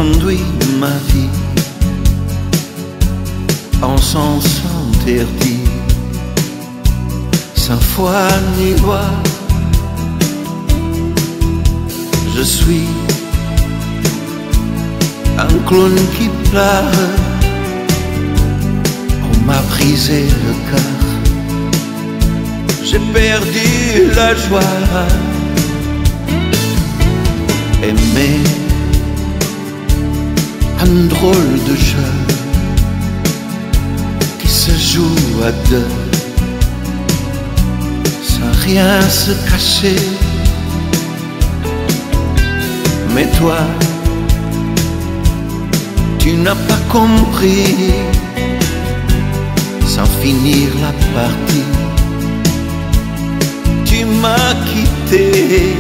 conduit ma vie en sens interdit, sans foi ni loi. Je suis un clown qui pleure, on m'a brisé le cœur, j'ai perdu la joie. Aimer un drôle de jeu qui se joue à deux, sans rien se cacher. Mais toi, tu n'as pas compris, sans finir la partie, tu m'as quitté.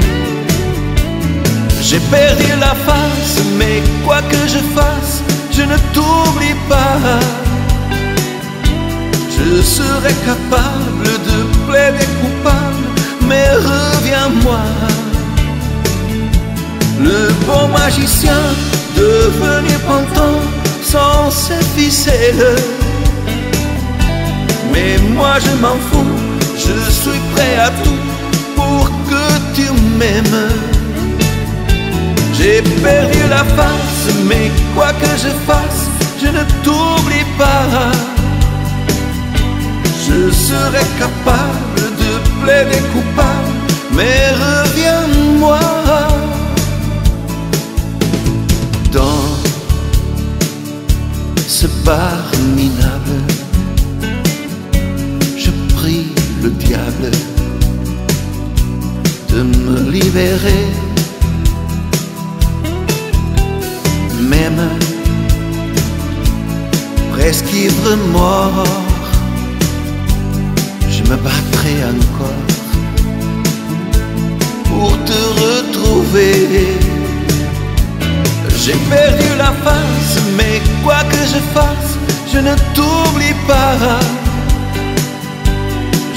J'ai perdu la face, mais quoi que je fasse, je ne t'oublie pas. Je serai capable de plaider coupable, mais reviens-moi. Le bon magicien devenu pantin sans ses ficelles. Mais moi je m'en fous, je suis prêt à tout pour que tu m'aimes. J'ai perdu la face, mais quoi que je fasse, je ne t'oublie pas. Je serai capable de plaider coupable, mais reviens-moi. Dans ce bar minable, je prie le diable de me libérer. Même presque ivre mort, je me battrai encore pour te retrouver. J'ai perdu la face, mais quoi que je fasse, je ne t'oublie pas.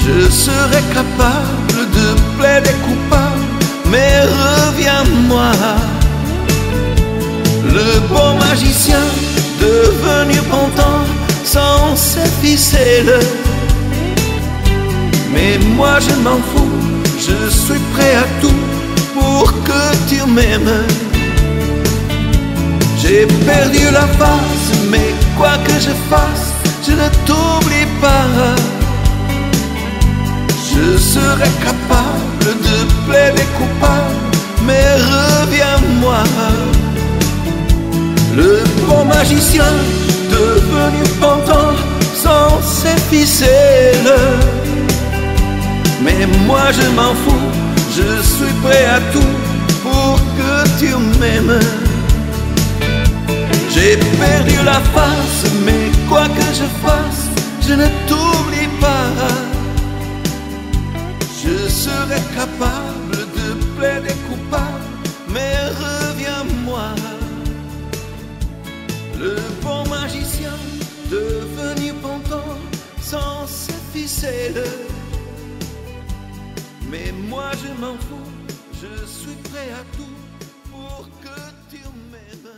Je serai capable de plaider coupable, mais reviens-moi. Le bon magicien devenu pantin sans ses ficelles. Mais moi je m'en fous, je suis prêt à tout pour que tu m'aimes. J'ai perdu la face, mais quoi que je fasse, je ne t'oublie pas. Je serai capable de plaider coupable, mais reviens-moi. Le bon magicien devenu pantin sans ses ficelles. Mais moi je m'en fous, je suis prêt à tout pour que tu m'aimes. J'ai perdu la face, mais quoi que je fasse, je ne t'oublie pas. Je serai capable de plaider coupable, mais reviens-moi. Le bon magicien devenu pantin sans ses ficelles. Mais moi je m'en fous, je suis prêt à tout pour que tu m'aimes.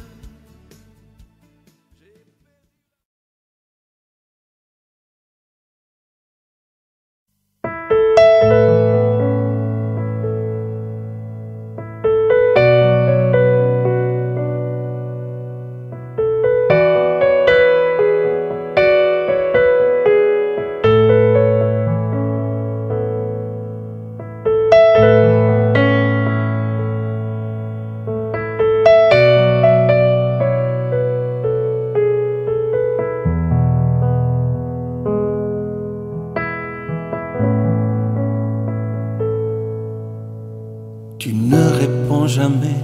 Tu ne réponds jamais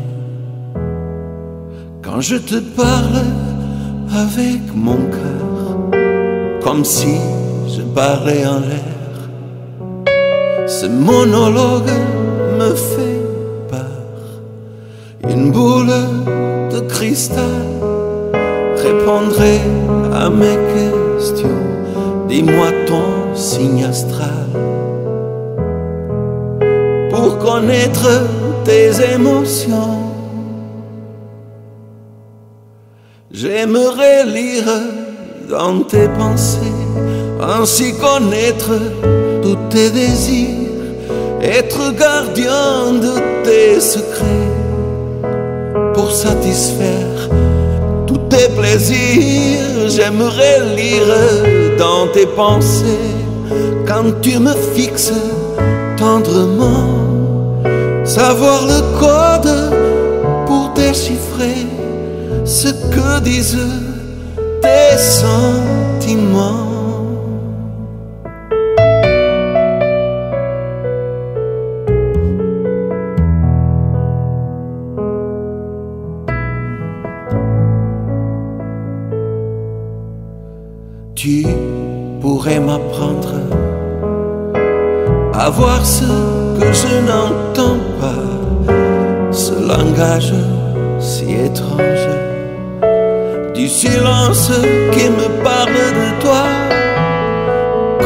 quand je te parle avec mon cœur, comme si je parlais en l'air. Ce monologue me fait peur. Une boule de cristal répondrait à mes questions. Dis-moi ton signe astral pour connaître tes émotions. J'aimerais lire dans tes pensées, ainsi connaître tous tes désirs, être gardien de tes secrets, pour satisfaire tous tes plaisirs. J'aimerais lire dans tes pensées, quand tu me fixes tendrement, savoir le code pour déchiffrer ce que disent tes sentiments. Tu pourrais m'apprendre à voir ce que je n'entends pas, ce langage si étrange du silence qui me parle de toi.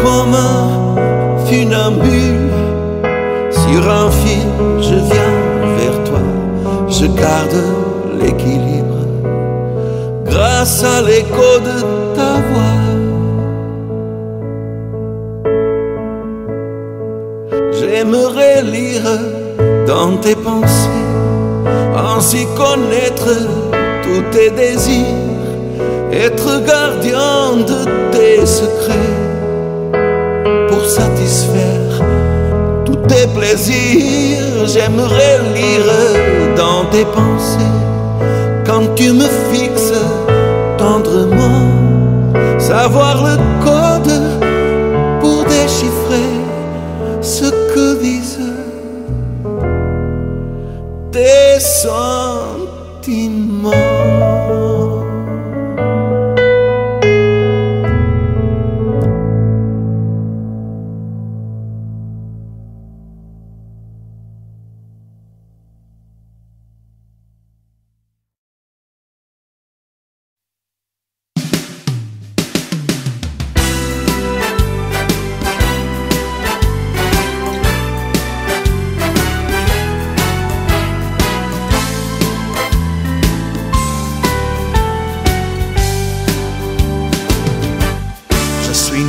Comme un funambule sur un fil, je viens vers toi, je garde l'équilibre grâce à l'écho de ta voix. J'aimerais lire dans tes pensées, ainsi connaître tous tes désirs, être gardien de tes secrets, pour satisfaire tous tes plaisirs. J'aimerais lire dans tes pensées, quand tu me fixes tendrement, savoir le code pour déchiffrer ce que disent tes sentiments.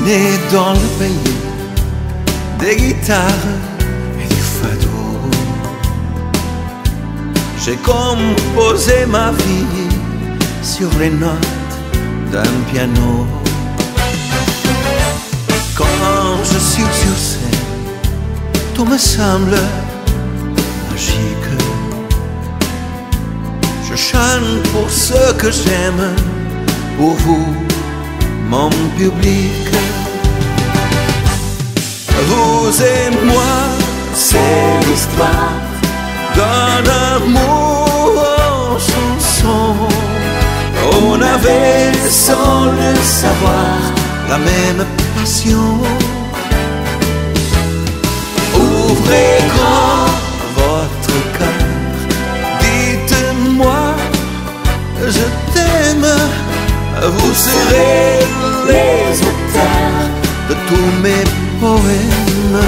Né dans le pays des guitares et du fado, j'ai composé ma vie sur les notes d'un piano. Quand je suis sur scène, tout me semble magique. Je chante pour ceux que j'aime, pour vous, mon public. Vous et moi, c'est l'histoire d'un amour en chanson. On avait, sans le savoir, la même passion. Ouvrez grand votre cœur, dites-moi, je t'aime. Vous serez les auteurs de tous mes poèmes.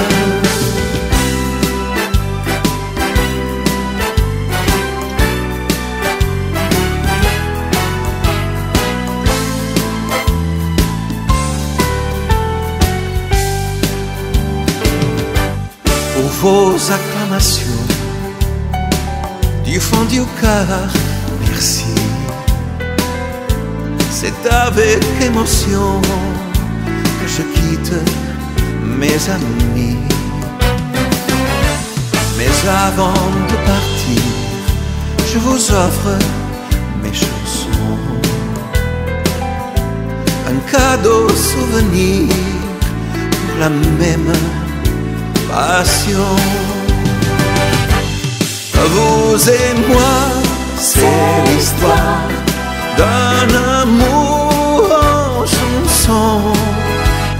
Pour vos acclamations du fond du cœur, merci. C'est avec émotion que je quitte mes amis. Mais avant de partir, je vous offre mes chansons, un cadeau souvenir pour la même passion. Vous et moi, c'est l'histoire d'un amour en chanson.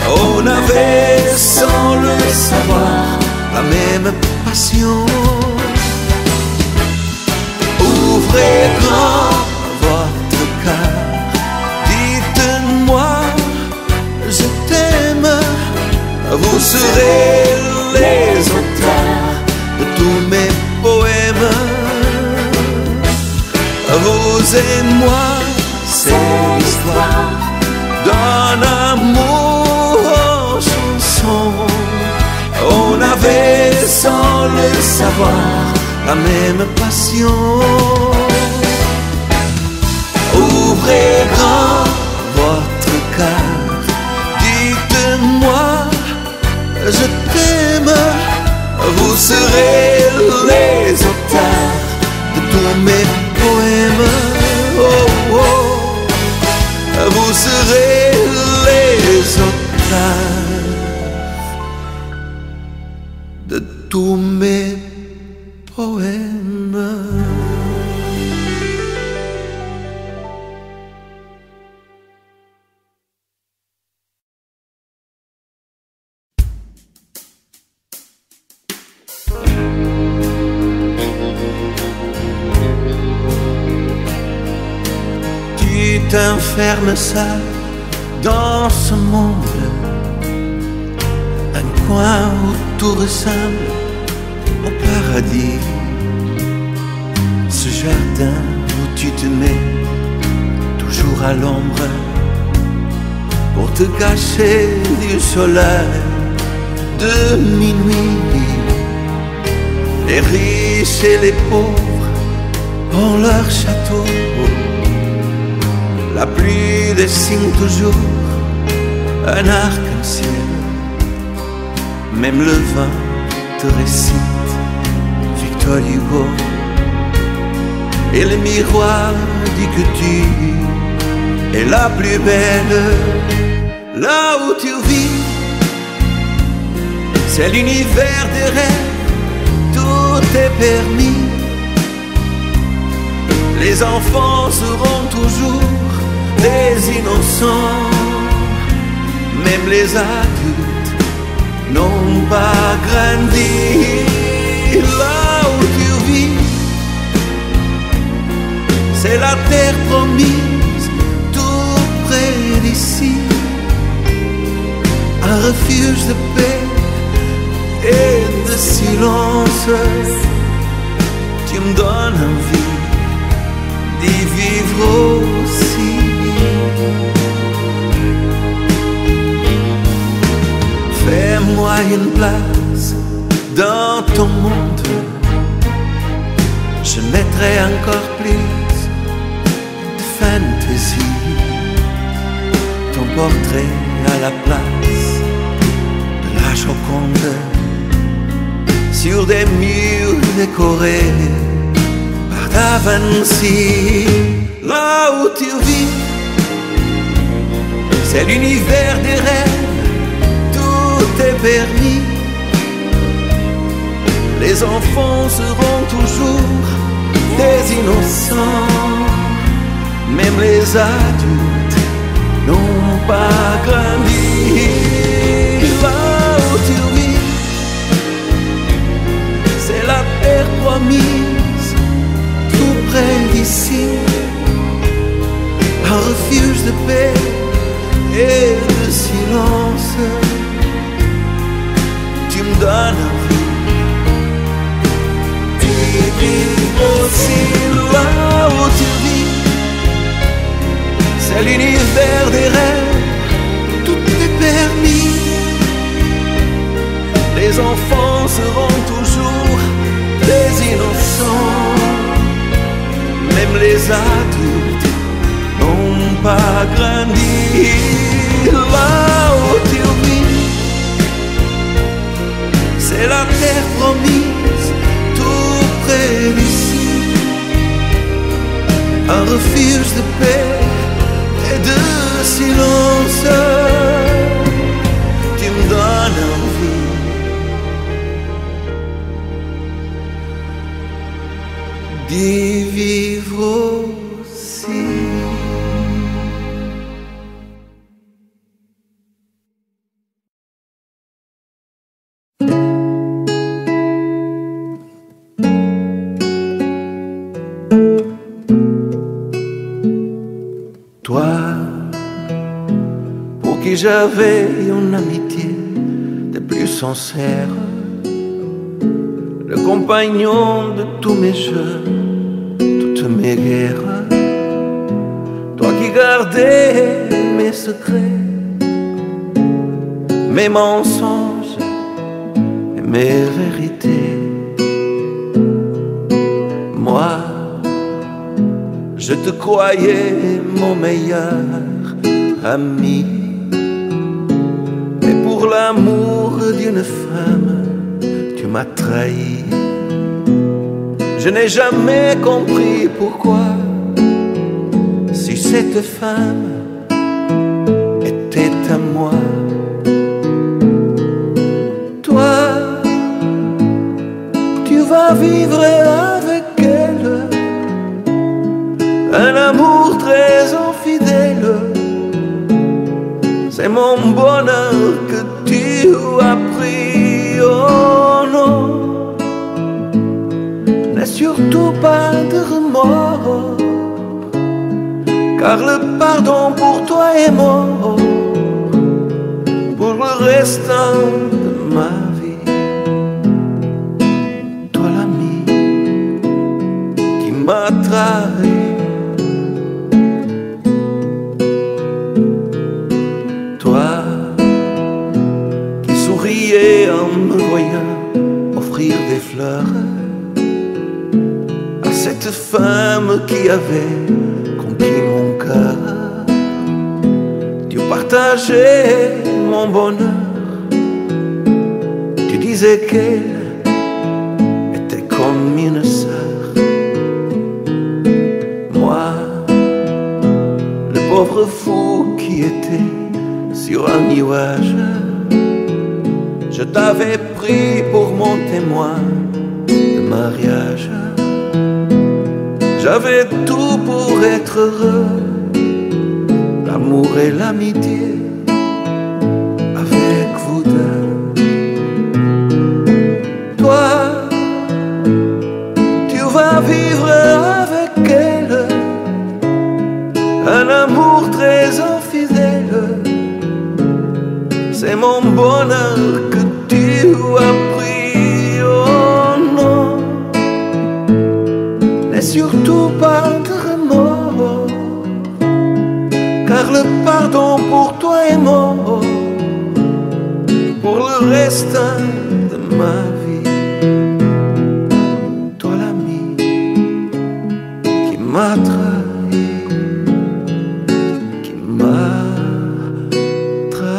On avait, sans le savoir, la même passion. Ouvrez grand votre cœur, dites-moi, je t'aime. Vous serez les auteurs de tous mes poèmes. Vous et moi, c'est l'histoire d'un amour en chanson. On avait sans le savoir la même passion. Ouvrez grand votre cœur, dites-moi je t'aime. Vous serez les auteurs de tous mes poèmes. Oh, oh. Vous serez les auteurs de tous mes poèmes. Tu t'enfermes seul dans ce monde, un coin où tout ressemble au paradis. Ce jardin où tu te mets toujours à l'ombre pour te cacher du soleil de minuit. Les riches et les pauvres ont leur château. La pluie dessine toujours un arc-en-ciel. Même le vent te récite Victor Hugo. Et le miroir dit que tu es la plus belle. Là où tu vis, c'est l'univers des rêves. Tout est permis. Les enfants seront toujours des innocents. Même les adultes n'ont pas grandi. Là où tu vis, c'est la terre promise, tout près d'ici. Un refuge de paix et de silence. Tu me donnes envie d'y vivre aussi. Fais-moi une place dans ton monde. Je mettrai encore plus de fantaisie. Ton portrait à la place de la Joconde, sur des murs décorés par Da Vinci. Là où tu vis, c'est l'univers des rêves. Tout est permis. Les enfants seront toujours des innocents. Même les adultes n'ont pas grandi. Là où tu vis, c'est la terre promise, tout près d'ici. Un refuge de paix et de silence. Tu me donnes envie d'y vivre aussi. Là où tu vis, c'est l'univers des rêves. Tout est permis. Les enfants seront toujours des innocents. Même les adultes n'ont pas grandi. Là où tu vis, c'est la terre promise, tout près d'ici. Un refuge de paix et de silence. Tu me donnes envie d'y vivre aussi. Toi, pour qui j'avais une amitié des plus sincères, le compagnon de tous mes jeux, toutes mes guerres. Toi qui gardé mes secrets, mes mensonges et mes vérités. Moi, je te croyais mon meilleur ami, mais pour l'amour d'une femme, tu m'as trahi. Je n'ai jamais compris pourquoi, si cette femme était à moi. Toi, tu vas vivre avec elle un amour très infidèle. C'est mon bonheur que tu as pris. Oh non, n'aie surtout pas de remords, car le pardon pour toi est mort pour le restant de ma vie. Toi l'ami qui m'a trahi, toi qui souriais en me voyant offrir des fleurs à cette femme qui avait conquis mon cœur. Tu partageais mon bonheur, tu disais qu'elle était comme une sœur. Moi, le pauvre fou qui était sur un nuage, je t'avais pris pour mon témoin de mariage. J'avais tout pour être heureux, l'amour et l'amitié avec vous deux. Toi, tu vas vivre avec elle un amour très infidèle. C'est mon bonheur que tu as pris. Oh non, n'aie surtout pas de remords, car le pardon pour toi est mort pour le restant de ma vie. Toi l'ami qui m'a trahi, qui m'a trahi.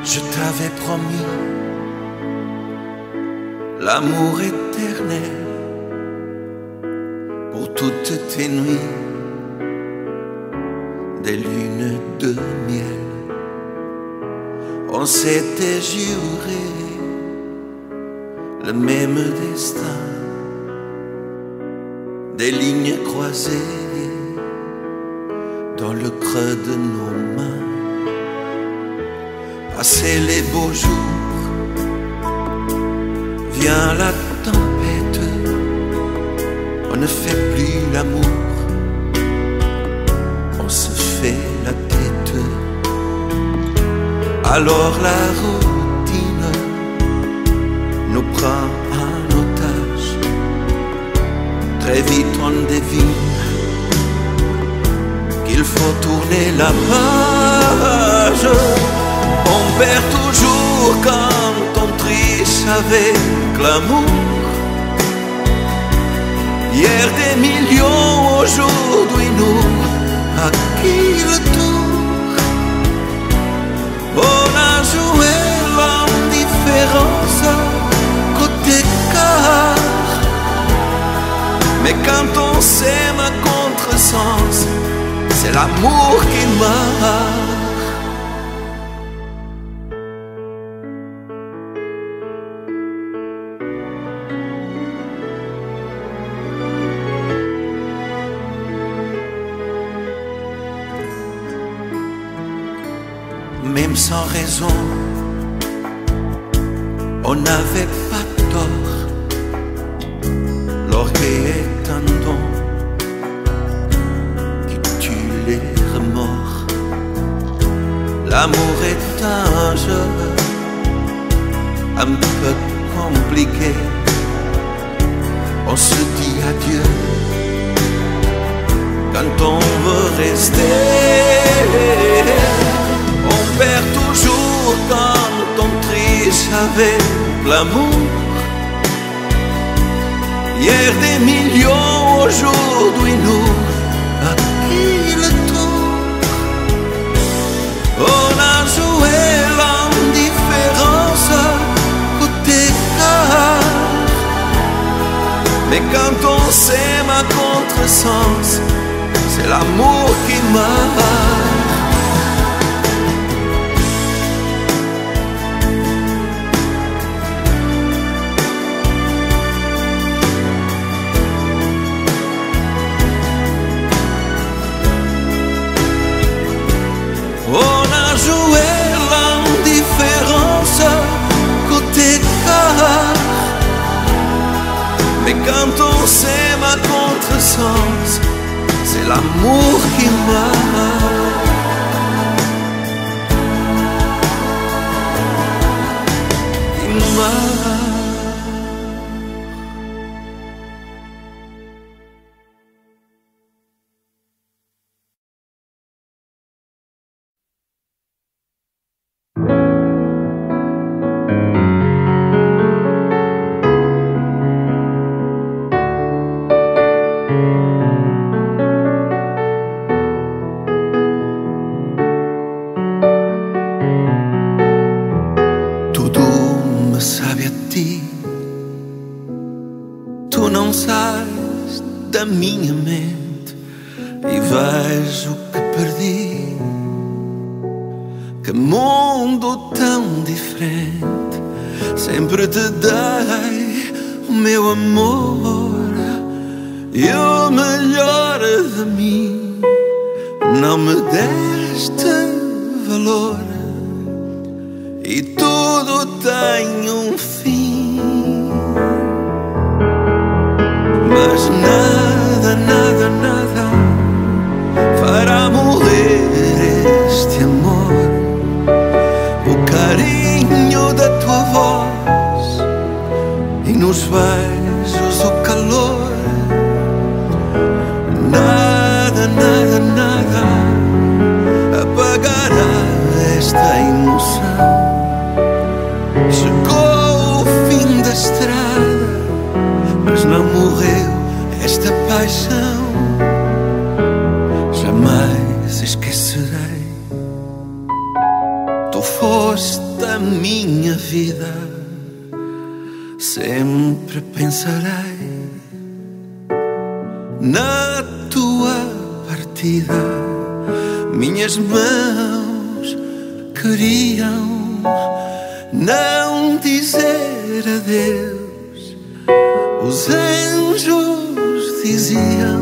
Je t'avais promis l'amour éternel pour toutes tes nuits, des lunes de miel. On s'était juré le même destin, des lignes croisées dans le creux de nos mains. Passer les beaux jours, vient la tempête, on ne fait plus l'amour, on se fait la tête. Alors la routine nous prend en otage, très vite on devine qu'il faut tourner la page. On perd toujours quand on triche avec l'amour. Hier des millions, aujourd'hui nous, à qui le tour? On a joué l'indifférence côté quart, mais quand on s'aime à contresens, c'est l'amour qui marche. Même sans raison, on n'avait pas tort. L'orgueil est un don L'amour est un jeu un peu compliqué. On se dit adieu quand on veut rester. On perd toujours quand on triche avec l'amour. Hier des millions, aujourd'hui nous, à qui le tour? On a joué l'indifférence côté cœur. Mais quand on s'aime à contresens, c'est l'amour qui meurt. On a joué l'indifférence côté cœur. Mais quand on s'aime à contresens, c'est l'amour qui meurt. Qui meurt. Tu não sais da minha mente e vejo que perdi. Que mundo tão diferente. Sempre te dei o meu amor e o melhor de mim. Não me deste valor e tudo tem um fim. Mas nada, nada, nada fará morrer este amor. O carinho da tua voz e nos beijos o calor. Nada, nada, nada apagará esta emoção. Chegou o fim da estrada, mas não morreu esta paixão. Jamais esquecerei. Tu foste a minha vida, sempre pensarei na tua partida. Minhas mãos queriam não dizer adeus. Os anjos diziam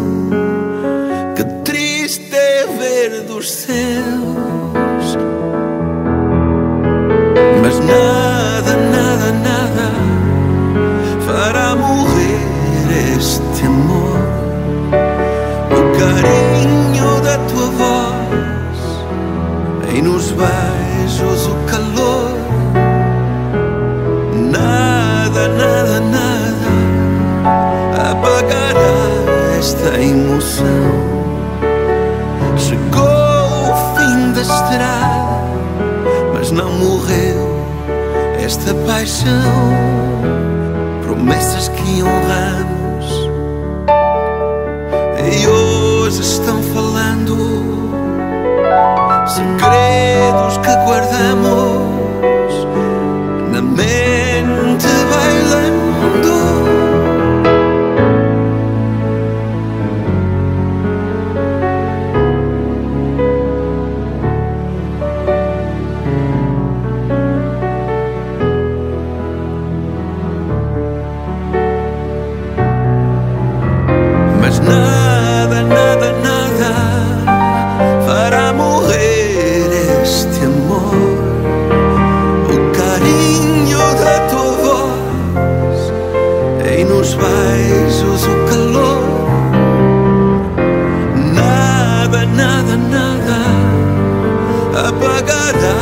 que triste é ver dos céus. Mas nada, nada, nada fará morrer este amor. O carinho da tua voz e nos beijos o calor. Nada, nada, nada apagará esta emoção. Chegou o fim da estrada, mas não morreu esta paixão. Promessas que honramos e hoje estão falando. Segredos que guardamos na mente bailando. Mas nada, nada, nada fará morrer este amor. O carinho da tua voz e nos beijos o calor. Nada, nada, nada apagará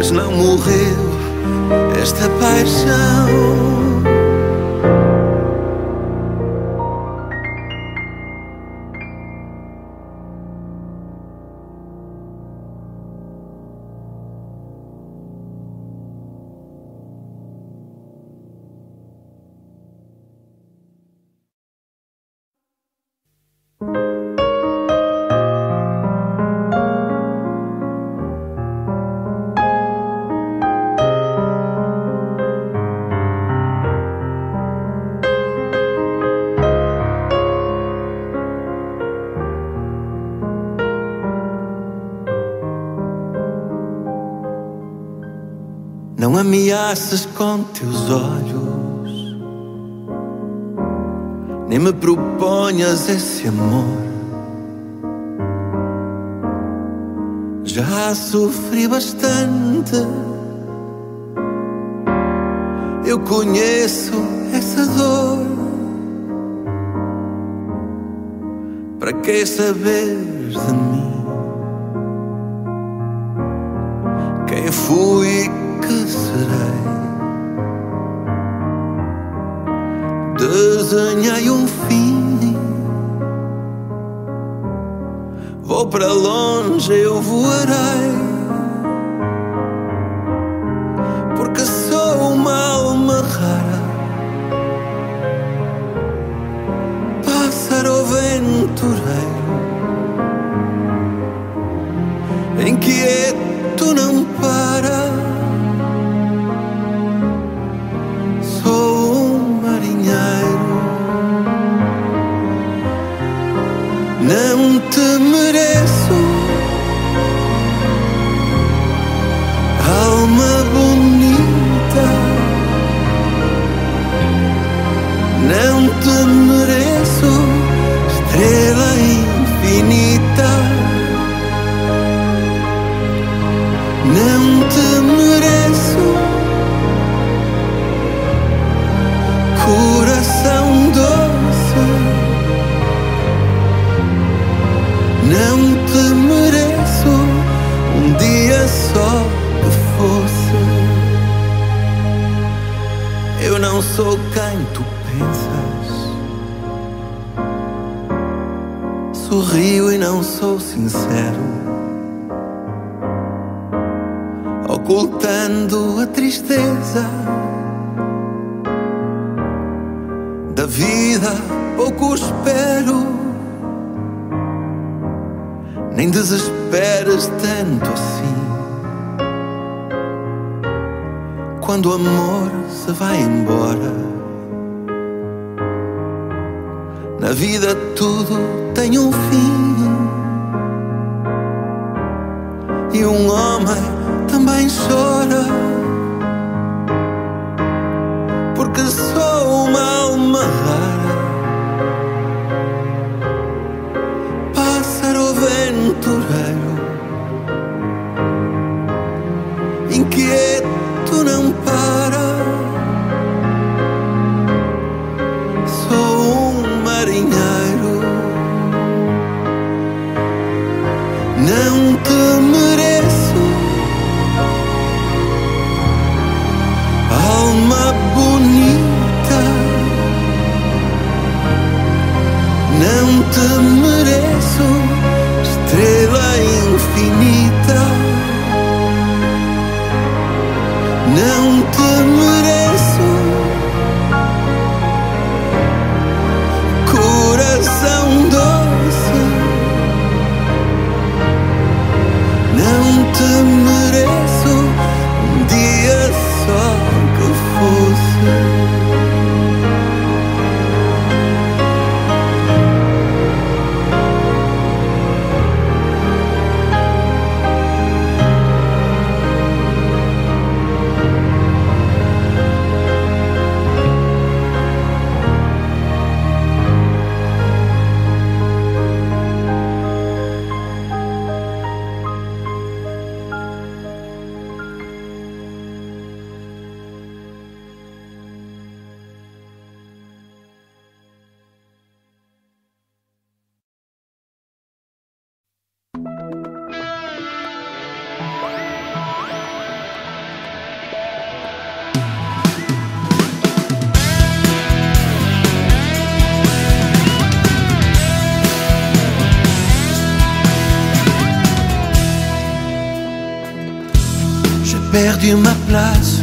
mas não morreu esta paixão. Não ameaças com teus olhos, nem me proponhas esse amor. Já sofri bastante, eu conheço essa dor. Para que saberes de mim? Quem fui e que serei? Desenhei um fim, vou para longe, eu voarei, porque sou uma alma rara, pássaro aventureiro, inquieto não para. Sou um marinheiro, não te mereço, alma bonita, não te mereço, estrela infinita, não te mereço, coração doce, não te mereço, um dia só que fosse. Eu não sou quem tu pensas, sorrio e não sou sincero, ocultando a tristeza da vida, pouco espero. Nem desesperes tanto assim, quando o amor se vai embora. Na vida tudo tem um fim, e um homem também chora, porque sou uma alma rara, pássaro aventureiro, inquieto não para. Sou um marinheiro, não te mereço, alma bonita, não te mereço, estrela infinita, não te mereço, coração doce, perdu ma place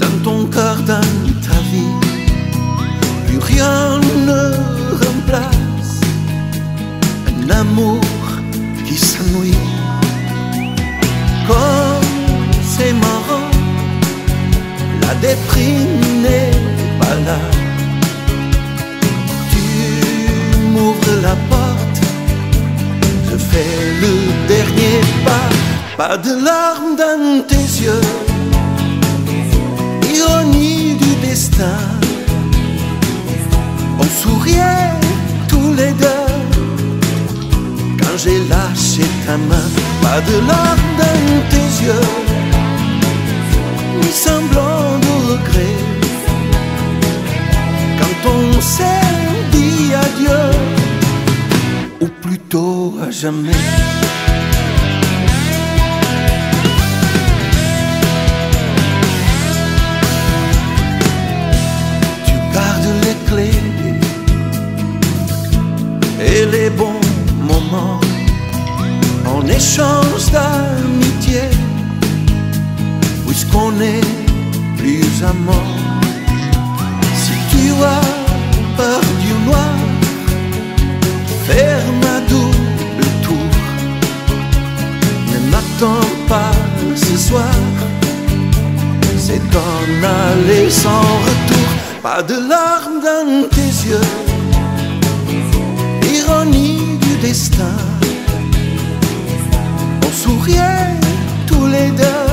dans ton cœur, dans ta vie. Plus rien ne remplace un amour qui s'ennuie. Comme c'est marrant, la déprime n'est pas là. Tu m'ouvres la porte, je fais le dernier pas. Pas de larmes dans tes yeux, ironie du destin. On souriait tous les deux quand j'ai lâché ta main. Pas de larmes dans tes yeux, ni semblant de regret quand on s'est dit adieu, ou plutôt à jamais. Et les bons moments en échange d'amitié, puisqu'on n'est plus amants. Si tu as peur du noir, ferme à double tour. Ne m'attends pas ce soir, c'est d'en aller sans retour. Pas de larmes dans tes yeux, ironie du destin. On souriait tous les deux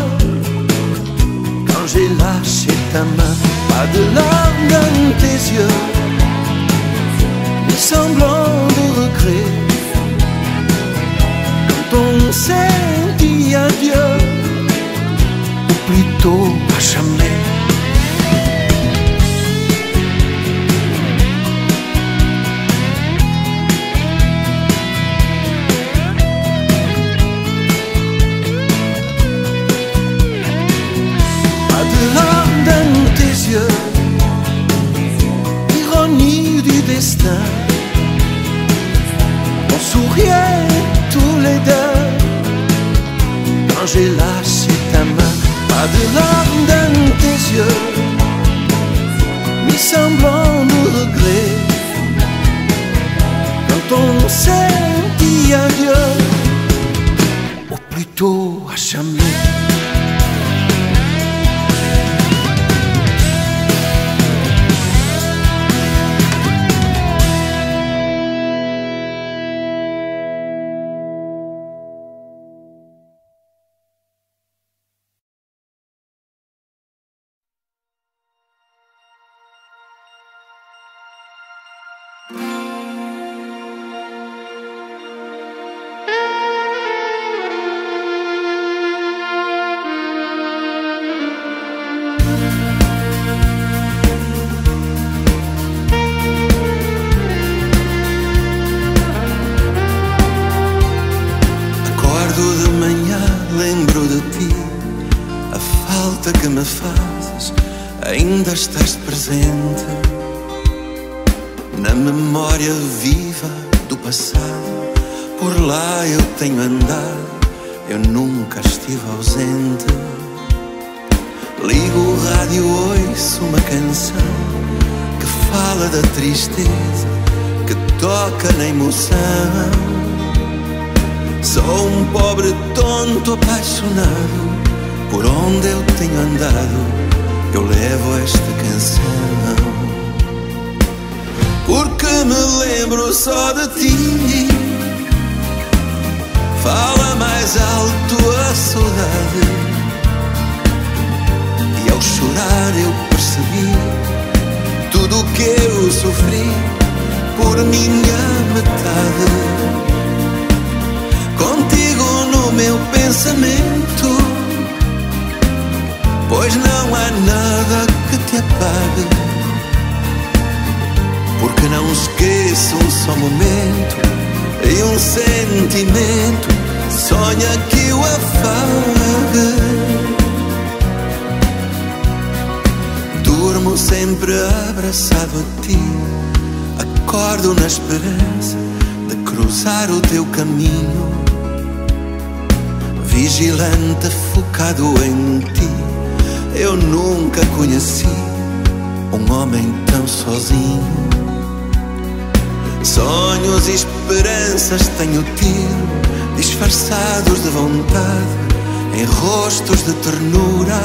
quand j'ai lâché ta main. Pas de larmes dans tes yeux, ni semblant de regret quand on s'est dit adieu, ou plutôt à jamais. Ironie du destin. On souriait tous les deux quand j'ai lâché ta main. Pas de larmes dans tes yeux, ni semblant de regret quand on s'est dit adieu, ou plutôt à jamais. Que me fazes, ainda estás presente na memória viva do passado. Por lá eu tenho andado, eu nunca estive ausente. Ligo o rádio, ouço uma canção que fala da tristeza, que toca na emoção. Sou um pobre tonto apaixonado. Por onde eu tenho andado, eu levo esta canção. Porque me lembro só de ti, fala mais alto a saudade. E ao chorar eu percebi tudo o que eu sofri por minha metade. Contigo no meu pensamento, pois não há nada que te apague. Porque não esqueço um só momento e um sentimento, sonha que o afague. Durmo sempre abraçado a ti, acordo na esperança de cruzar o teu caminho. vigilante, focado em ti. Eu nunca conheci um homem tão sozinho. Sonhos e esperanças tenho tido, disfarçados de vontade, em rostos de ternura.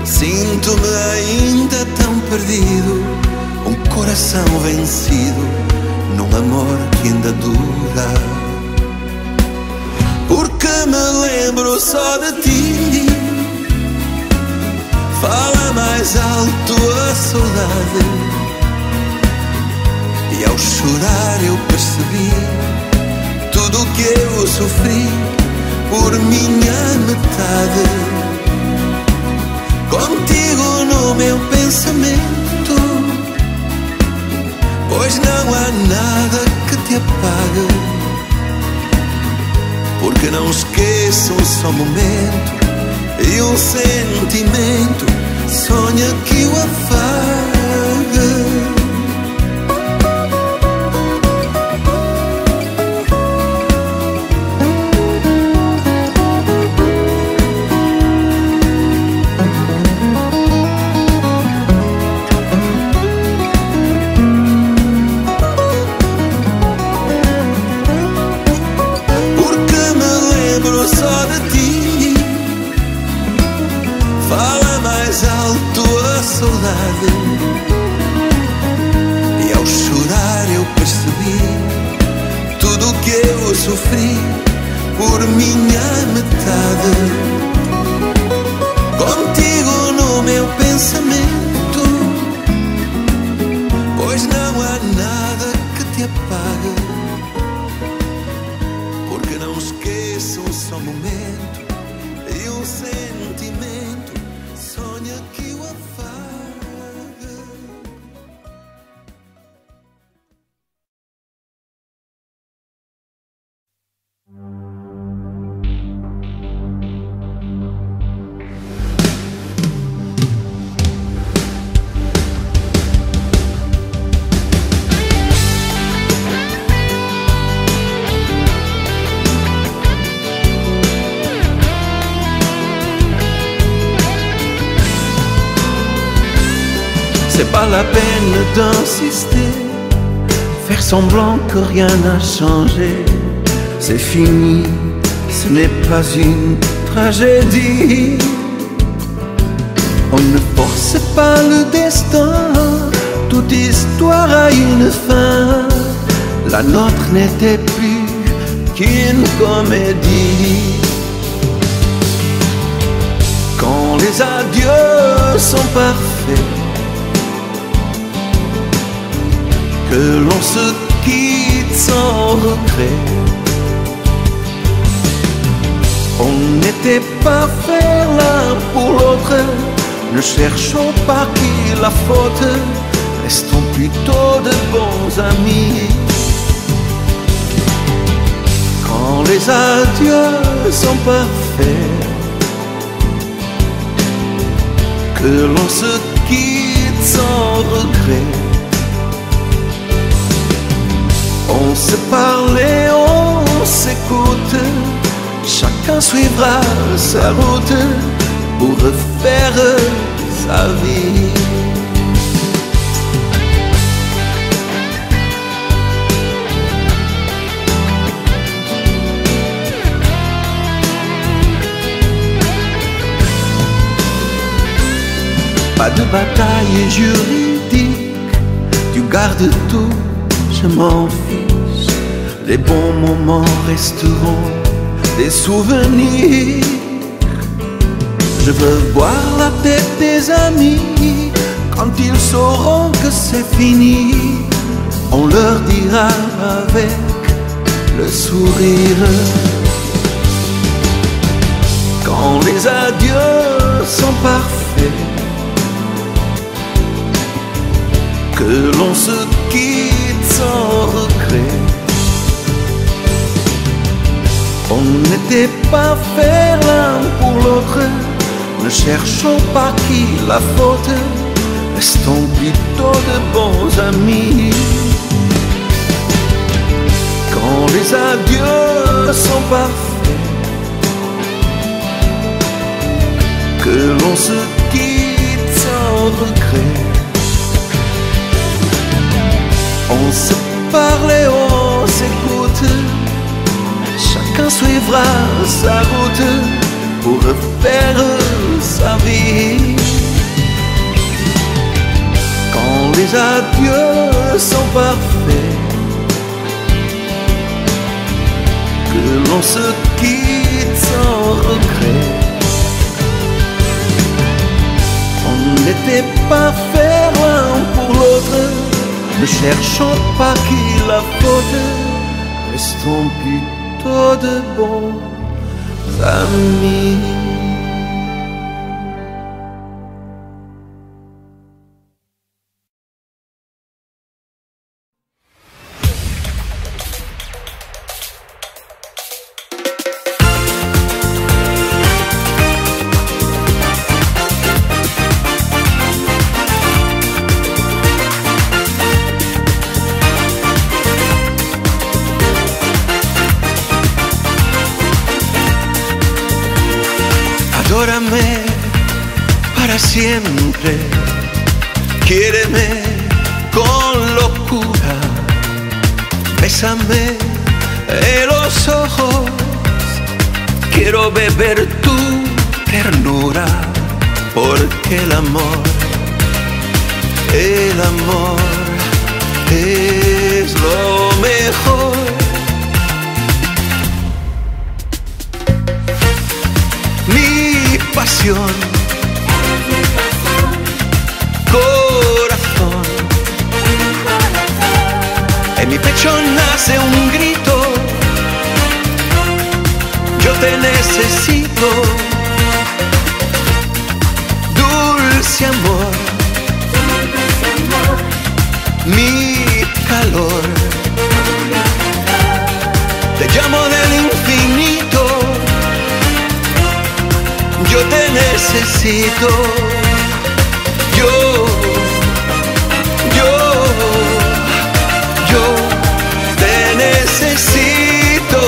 Sinto-me ainda tão perdido, um coração vencido, num amor que ainda dura. Porque me lembro só de ti, fala mais alto a saudade. E ao chorar eu percebi tudo o que eu sofri por minha metade. Contigo no meu pensamento, pois não há nada que te apague. Porque não esqueço um só momento e um sentimento, sonha que o afague. Só de ti, fala mais alto a saudade. E ao chorar eu percebi tudo o que eu sofri por minha metade. Contigo no meu pensamento, pois não há nada que te apague. Porque não esqueço um só momento e um sentimento, sonha que o afague. C'est pas la peine d'insister, faire semblant que rien n'a changé. C'est fini, ce n'est pas une tragédie. On ne force pas le destin, toute histoire a une fin. La nôtre n'était plus qu'une comédie. Quand les adieux sont parfaits, que l'on se quitte sans regret. On n'était pas faits l'un pour l'autre, ne cherchons pas qui la faute, restons plutôt de bons amis. Quand les adieux sont parfaits, que l'on se quitte sans regret. On se parle et on s'écoute, chacun suivra sa route pour refaire sa vie. Pas de bataille juridique, tu gardes tout, je m'en fiche. Les bons moments resteront des souvenirs. Je veux voir la tête des amis quand ils sauront que c'est fini. On leur dira avec le sourire. Quand les adieux sont parfaits, que l'on se quitte sans regret. On n'était pas faits l'un pour l'autre, ne cherchons pas qui la faute, restons plutôt de bons amis. Quand les adieux sont parfaits, que l'on se quitte sans regret. On se parle et on s'écoute, chacun suivra sa route pour refaire sa vie. Quand les adieux sont parfaits, que l'on se quitte sans regret. On n'était pas fait l'un pour l'autre, ne cherchons pas qui la faute, restons plutôt de bons amis. Adórame para siempre, quiéreme con locura, bésame en los ojos, quiero beber tu ternura, porque el amor es lo mejor. Pasión, corazón, en mi pecho nace un grito, yo te necesito, dulce amor, mi calor, te llamo del infinito. Yo te necesito, yo te necesito.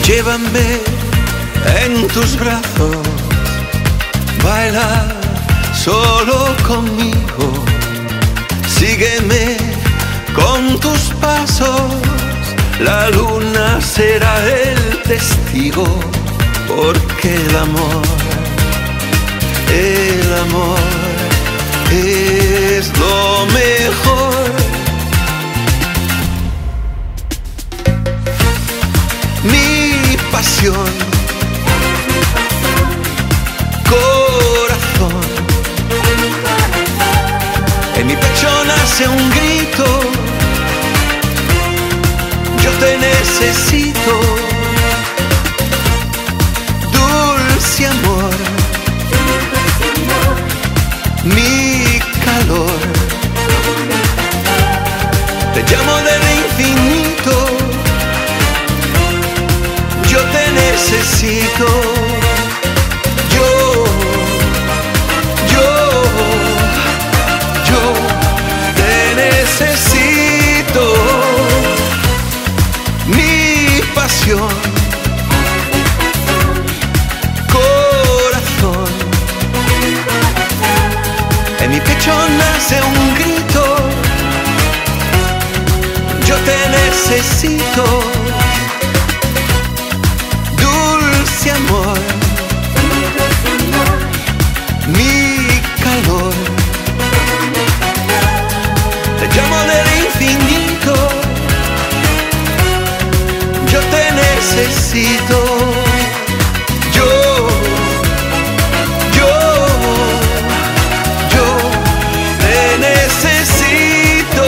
Llévame en tus brazos, baila solo conmigo, sígueme con tus pasos, la luna será el testigo, porque el amor es lo mejor. Pasión, corazón, en mi pecho nace un grito, yo te necesito, dulce amor, mi calor, te llamo del infinito. Yo te necesito, yo te necesito, mi pasión, corazón, en mi pecho nace un grito, yo te necesito. Amor, mi calor, te llamo del infinito, yo te necesito, yo te necesito.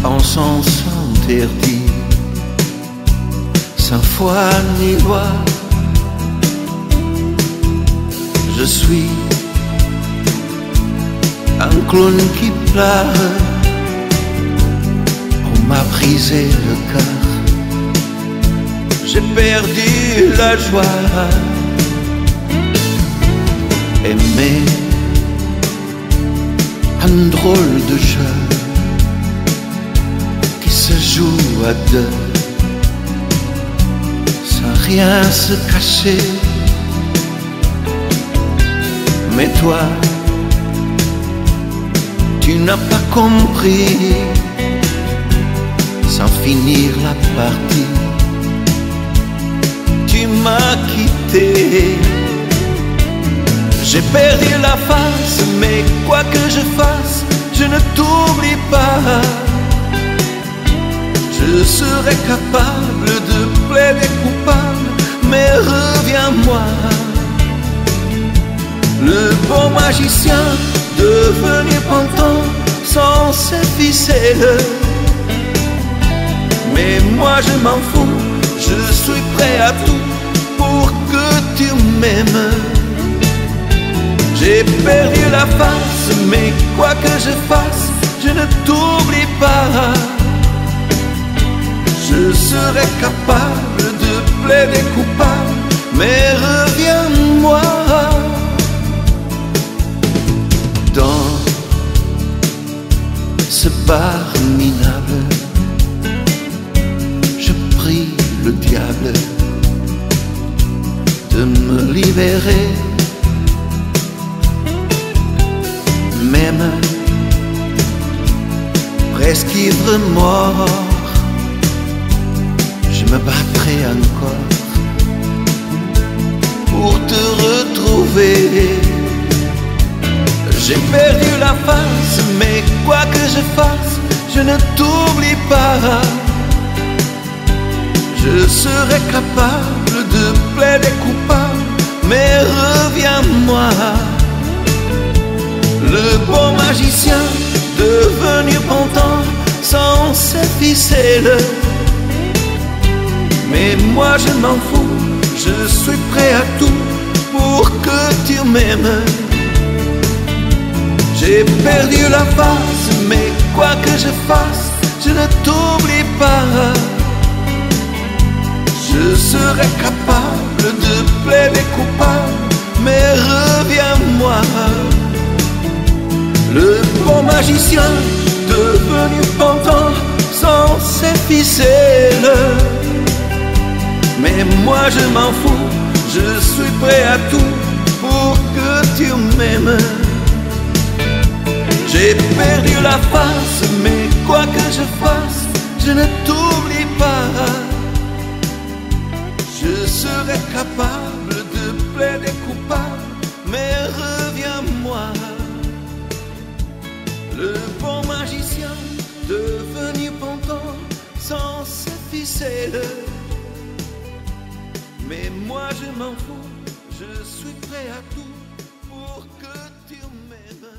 en sens interdit, sans foi ni loi. Je suis un clown qui pleure. On m'a brisé le cœur, j'ai perdu la joie. Aimer un drôle de jeu qui se joue à deux, sans rien se cacher. Mais toi, tu n'as pas compris, sans finir la partie, tu m'as quitté. J'ai perdu la face, mais quoi que je fasse, je ne t'oublie pas. Je serai capable de plaider coupable, mais reviens-moi. Le bon magicien devenu pantin sans ses ficelles. Mais moi je m'en fous, je suis prêt à tout pour que tu m'aimes. J'ai perdu la face, mais quoi que je fasse, je ne t'oublie pas. Je serai capable de plaider coupable, mais reviens-moi. Dans ce bar minable, je prie le diable de me libérer. Même presque ivre mort, je me battrai encore pour te retrouver. J'ai perdu la face, mais quoi que je fasse, je ne t'oublie pas. Je serai capable de plaider coupable, mais reviens-moi. Le bon magicien devenu pantin sans ses ficelles. Mais moi je m'en fous, je suis prêt à tout pour que tu m'aimes. J'ai perdu la face, mais quoi que je fasse, je ne t'oublie pas. Je serai capable de plaider coupable, mais reviens-moi. Le bon magicien devenu pantin sans ses ficelles. Mais moi je m'en fous, je suis prêt à tout pour que tu m'aimes. J'ai perdu la face, mais quoi que je fasse, je ne t'oublie pas. Je serai capable de plaider coupable, mais reviens-moi. Le bon magicien devenu pantin sans ses ficelles. Mais moi je m'en fous, je suis prêt à tout pour que tu m'aimes.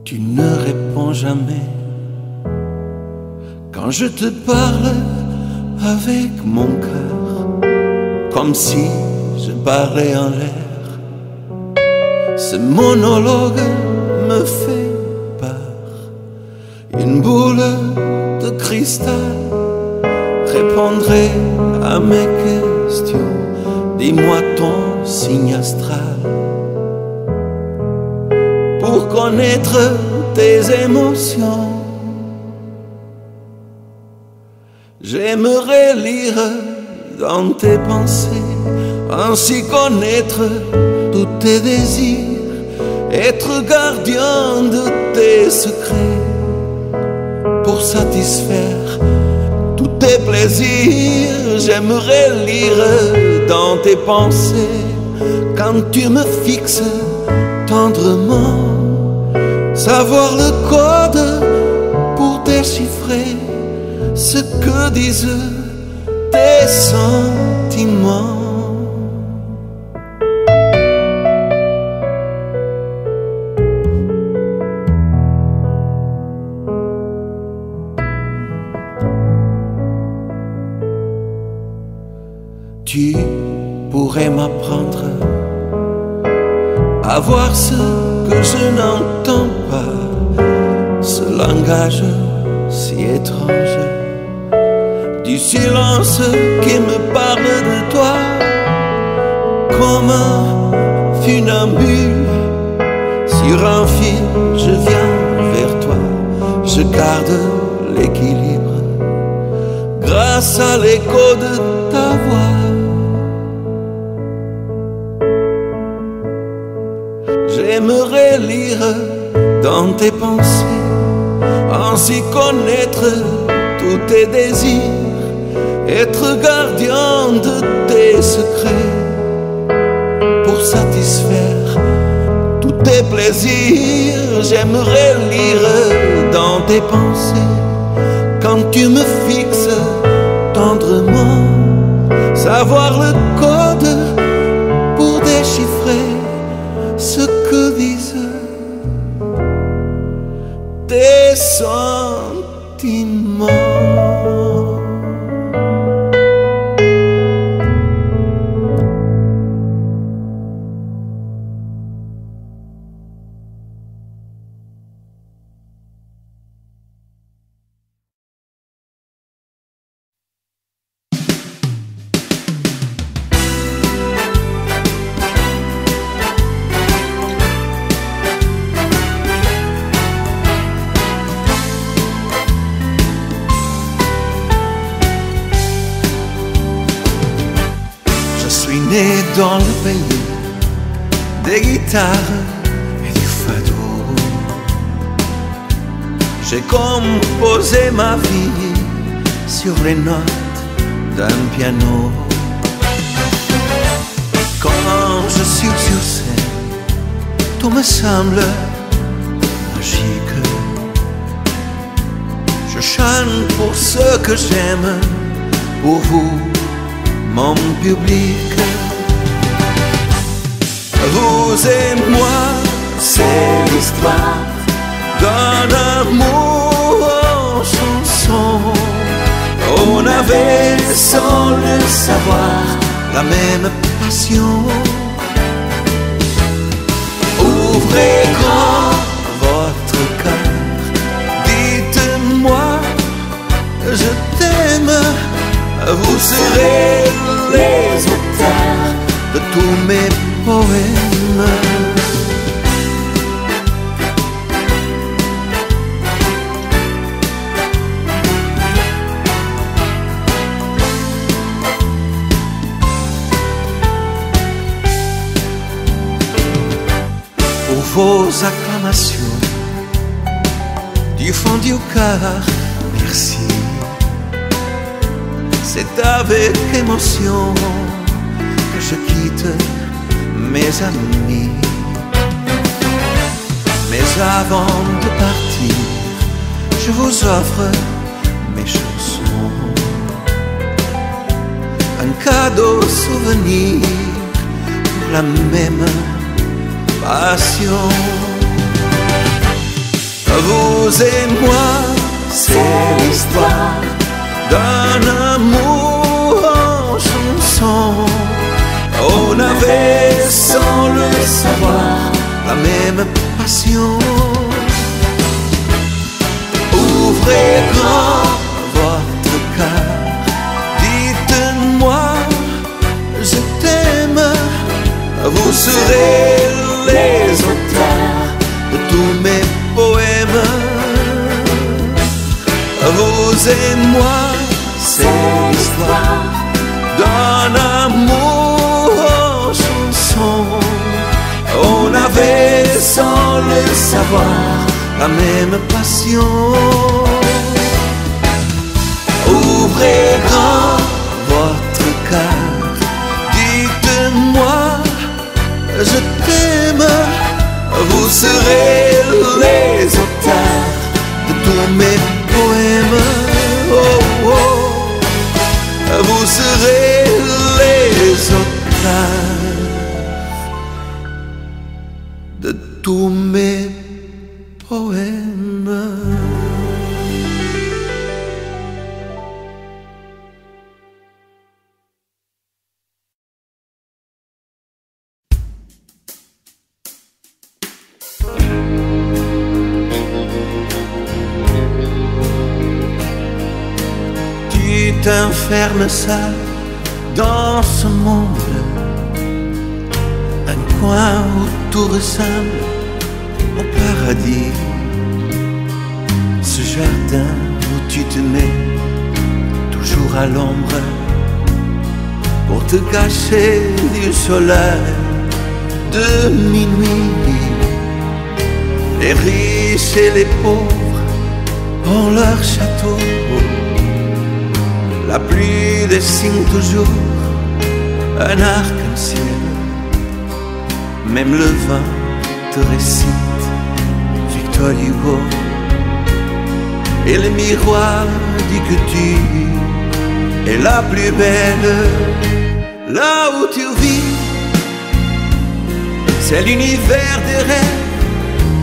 Tu ne réponds jamais quand je te parle avec mon cœur, comme si je parlais en l'air. Ce monologue me fait peur. Une boule de cristal répondrait à mes questions. Dis-moi ton signe astral pour connaître tes émotions. J'aimerais lire dans tes pensées, ainsi connaître tous tes désirs, être gardien de tes secrets, pour satisfaire tous tes plaisirs. J'aimerais lire dans tes pensées, quand tu me fixes tendrement, savoir le code pour déchiffrer ce que disent tes sentiments. Tu pourrais m'apprendre à voir ce que je n'entends pas, ce langage si étrange du silence qui me parle de toi. Comme un funambule sur un fil, je viens vers toi, je garde l'équilibre grâce à l'écho de ta voix. J'aimerais lire dans tes pensées, ainsi connaître tous tes désirs, être gardien de tes secrets, pour satisfaire tous tes plaisirs. J'aimerais lire dans tes pensées, quand tu me fixes tendrement, savoir le code pour déchiffrer ce que disent tes sentiments. Né dans le pays des guitares et du fado, j'ai composé ma vie sur les notes d'un piano. Quand je suis sur scène, tout me semble magique. Je chante pour ceux que j'aime, pour vous, mon public. Vous et moi, c'est l'histoire d'un amour en chanson. On avait, sans le savoir, la même passion. Ouvrez grand votre cœur, dites-moi, je t'aime. Vous serez les auteurs de tous mes poèmes. Pour vos acclamations du fond du cœur, merci. C'est avec émotion que je quitte mes amis. Mais avant de partir, je vous offre mes chansons, un cadeau souvenir pour la même passion. Vous et moi, c'est l'histoire d'un amour en chanson. On avait, sans le savoir, la même passion. Ouvrez grand votre cœur, dites-moi, je t'aime. Vous serez les auteurs de tous mes poèmes. Vous et moi, c'est l'histoire d'un un amour en chanson. On avait sans le savoir la même passion. Ouvrez grand votre cœur, dites-moi je t'aime. Vous serez les auteurs de tous mes poèmes. Oh, oh. Vous serez les auteurs de tous mes poèmes. Tu t'enfermes seul dans ce monde, un coin où tout ressemble au paradis, ce jardin où tu te mets toujours à l'ombre pour te cacher du soleil de minuit. Les riches et les pauvres ont leur château, la pluie dessine toujours un arc-en-ciel, même le vent te récite Victor Hugo, et le miroir dit que tu es la plus belle. Là où tu vis, c'est l'univers des rêves,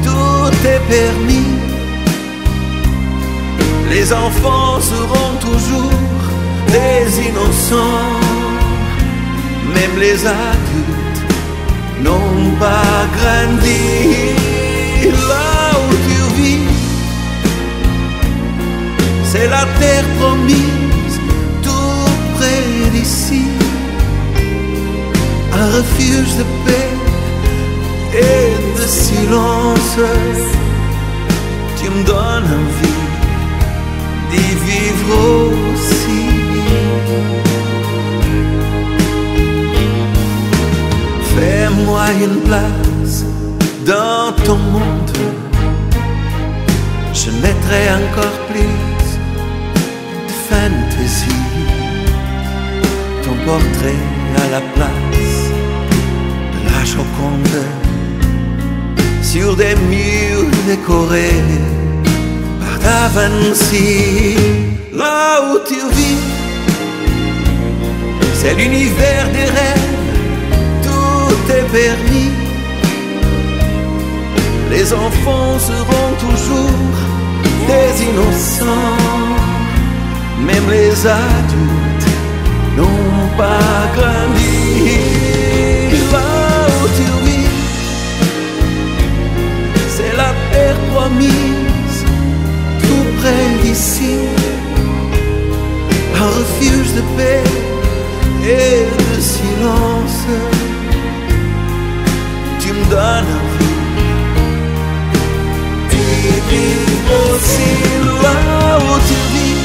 tout est permis. Les enfants seront toujours des innocents, même les adultes n'ont pas grandi. Là où tu vis, c'est la terre promise, tout près d'ici, un refuge de paix et de silence. Tu me donnes envie d'y vivre aussi. Fais-moi une place dans ton monde, je mettrai encore plus de fantaisie, ton portrait à la place de la Joconde, sur des murs décorés par Da Vinci. Là où tu vis, c'est l'univers des rêves, tout est permis. Les enfants seront toujours des innocents, même les adultes n'ont pas grandi. Là où tu vis, c'est la terre promise, tout près d'ici, un refuge de paix et de silence. Tu me donnes envie d'y vivre aussi. Là où tu vis,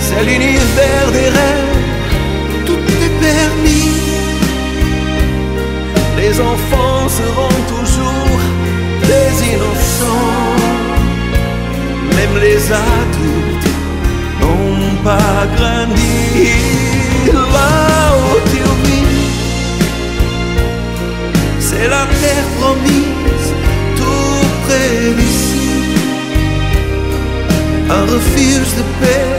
c'est l'univers des rêves, tout est permis. Les enfants seront toujours des innocents, même les adultes n'ont pas grandi. Là où tu vis, c'est la terre promise, tout près d'ici, un refuge de paix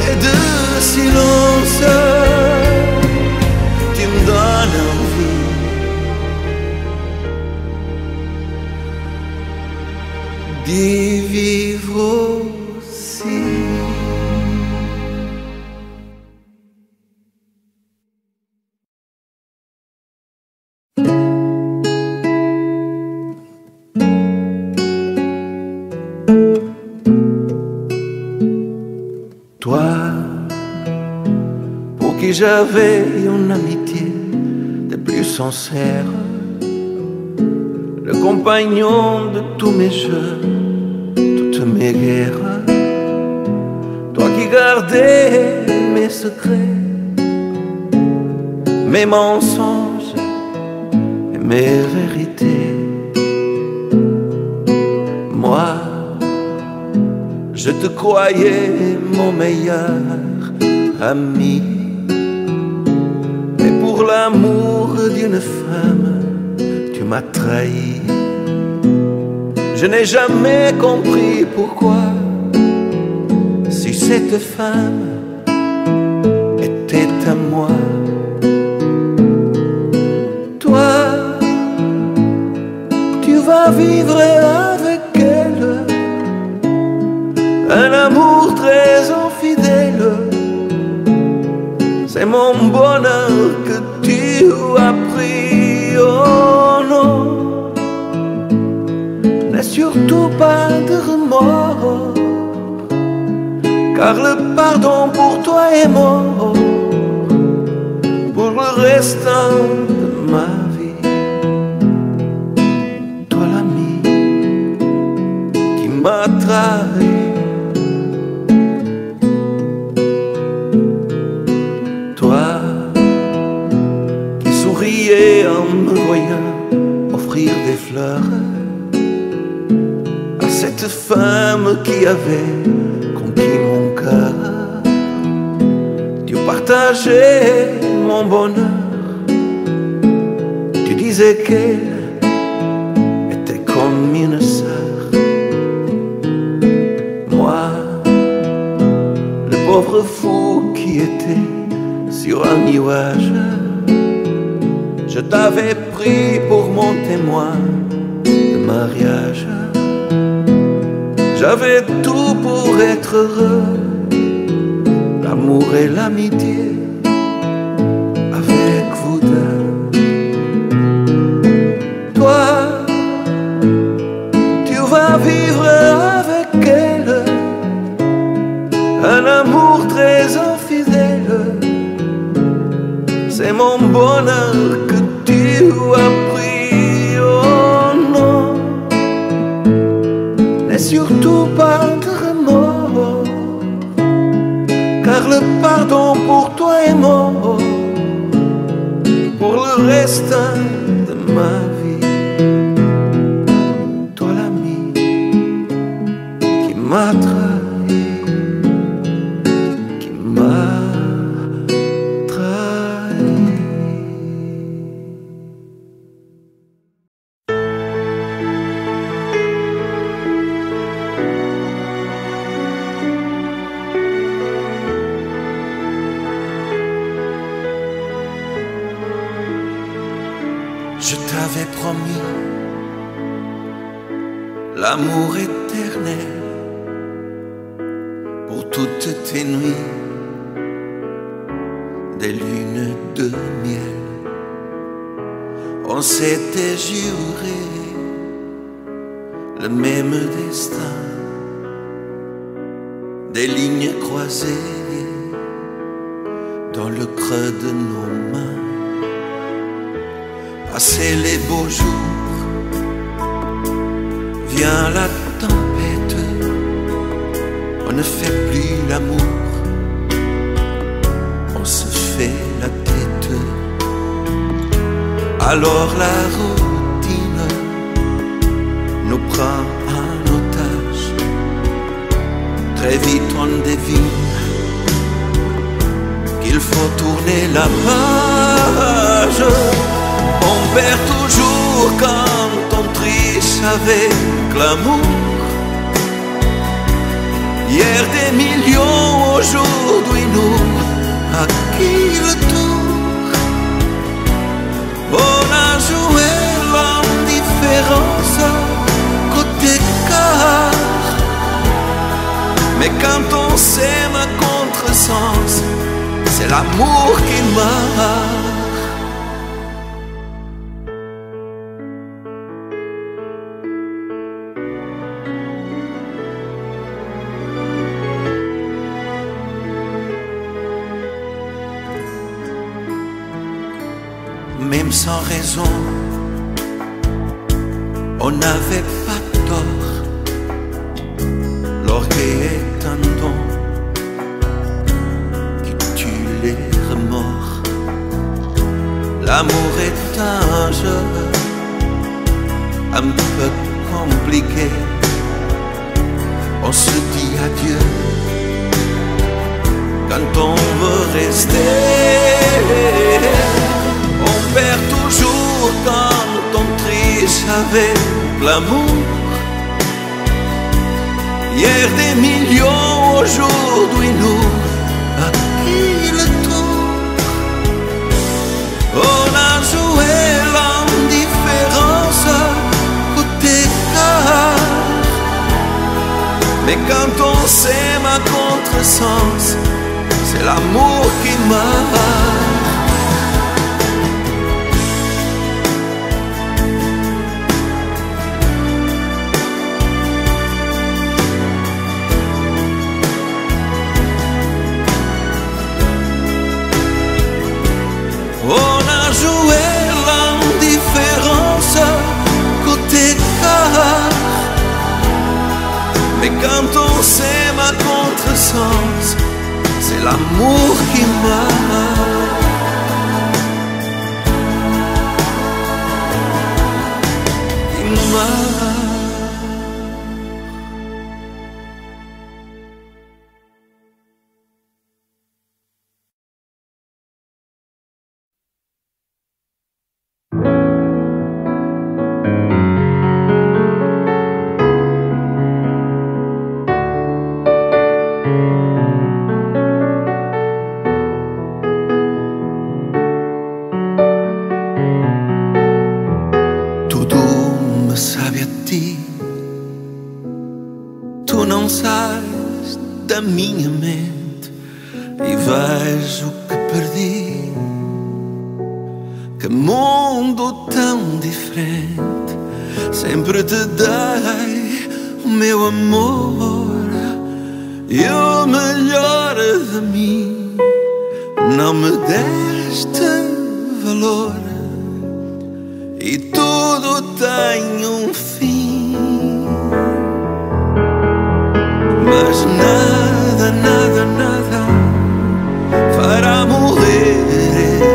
et de silence. Tu me donnes envie d'y vivre aussi. Toi, pour qui j'avais une amitié des plus sincères, le compagnon de tous mes jeux, toutes mes guerres. Toi qui gardais mes secrets mes mensonges et mes vérités. Moi, je te croyais mon meilleur ami, mais pour l'amour d'une femme, tu m'as trahi. Je n'ai jamais compris pourquoi, si cette femme était à moi. Toi, tu vas vivre avec elle un amour très infidèle. C'est mon bonheur que tu as pris. Oh non, n'aie surtout pas de remords, car le pardon pour toi est mort pour le restant de ma vie. Toi l'ami qui m'a trahi, toi qui souriais en me voyant offrir des fleurs à cette femme qui avait conquis mon cœur. Tu partageais mon bonheur, tu disais qu'elle était comme une sœur. Moi, le pauvre fou qui était sur un nuage, je t'avais pris pour mon témoin de mariage. J'avais tout pour être heureux, l'amour et l'amitié avec vous deux. Toi, tu vas vivre avec elle un amour très infidèle. C'est mon bonheur que tu as pris. Oh non, n'aie surtout pas de remords, car le pardon pour toi est mort pour le restant de ma vie. Toi l'ami qui m'a trahi, qui m'a trahi. Je t'avais promis l'amour éternel pour toutes tes nuits, des lunes de miel. On s'était juré le même destin, des lignes croisées dans le creux de nos mains. Passer les beaux jours, vient la tempête, on ne fait plus l'amour, on se fait la tête. Alors la routine nous prend en otage, très vite on devine qu'il faut tourner la page. On perd toujours quand on triche avec l'amour. Hier des millions, aujourd'hui nous, à qui le tour? On a joué l'indifférence côté quart, mais quand on s'aime à contresens, c'est l'amour qui marche. Même sans raison, on n'avait pas tort. L'orgueil est un don qui tue les remords. L'amour est un jeu un peu compliqué. On se dit adieu quand on veut rester. On perd toujours quand on triche avec l'amour. Hier des millions, aujourd'hui nous, à qui le tour? On a joué l'indifférence côté cœur. Mais quand on s'aime à contresens, c'est l'amour qui meurt. On a joué l'indifférence côté cœur. Mais quand on s'aime à contresens, c'est l'amour qui meurt. Qui meurt. Tu não sais da minha mente e vejo que perdi. Que mundo tão diferente. Sempre te dei o meu amor e o melhor de mim. Não me deste valor e tudo tem um fim. Mas nada, nada, nada fará morrer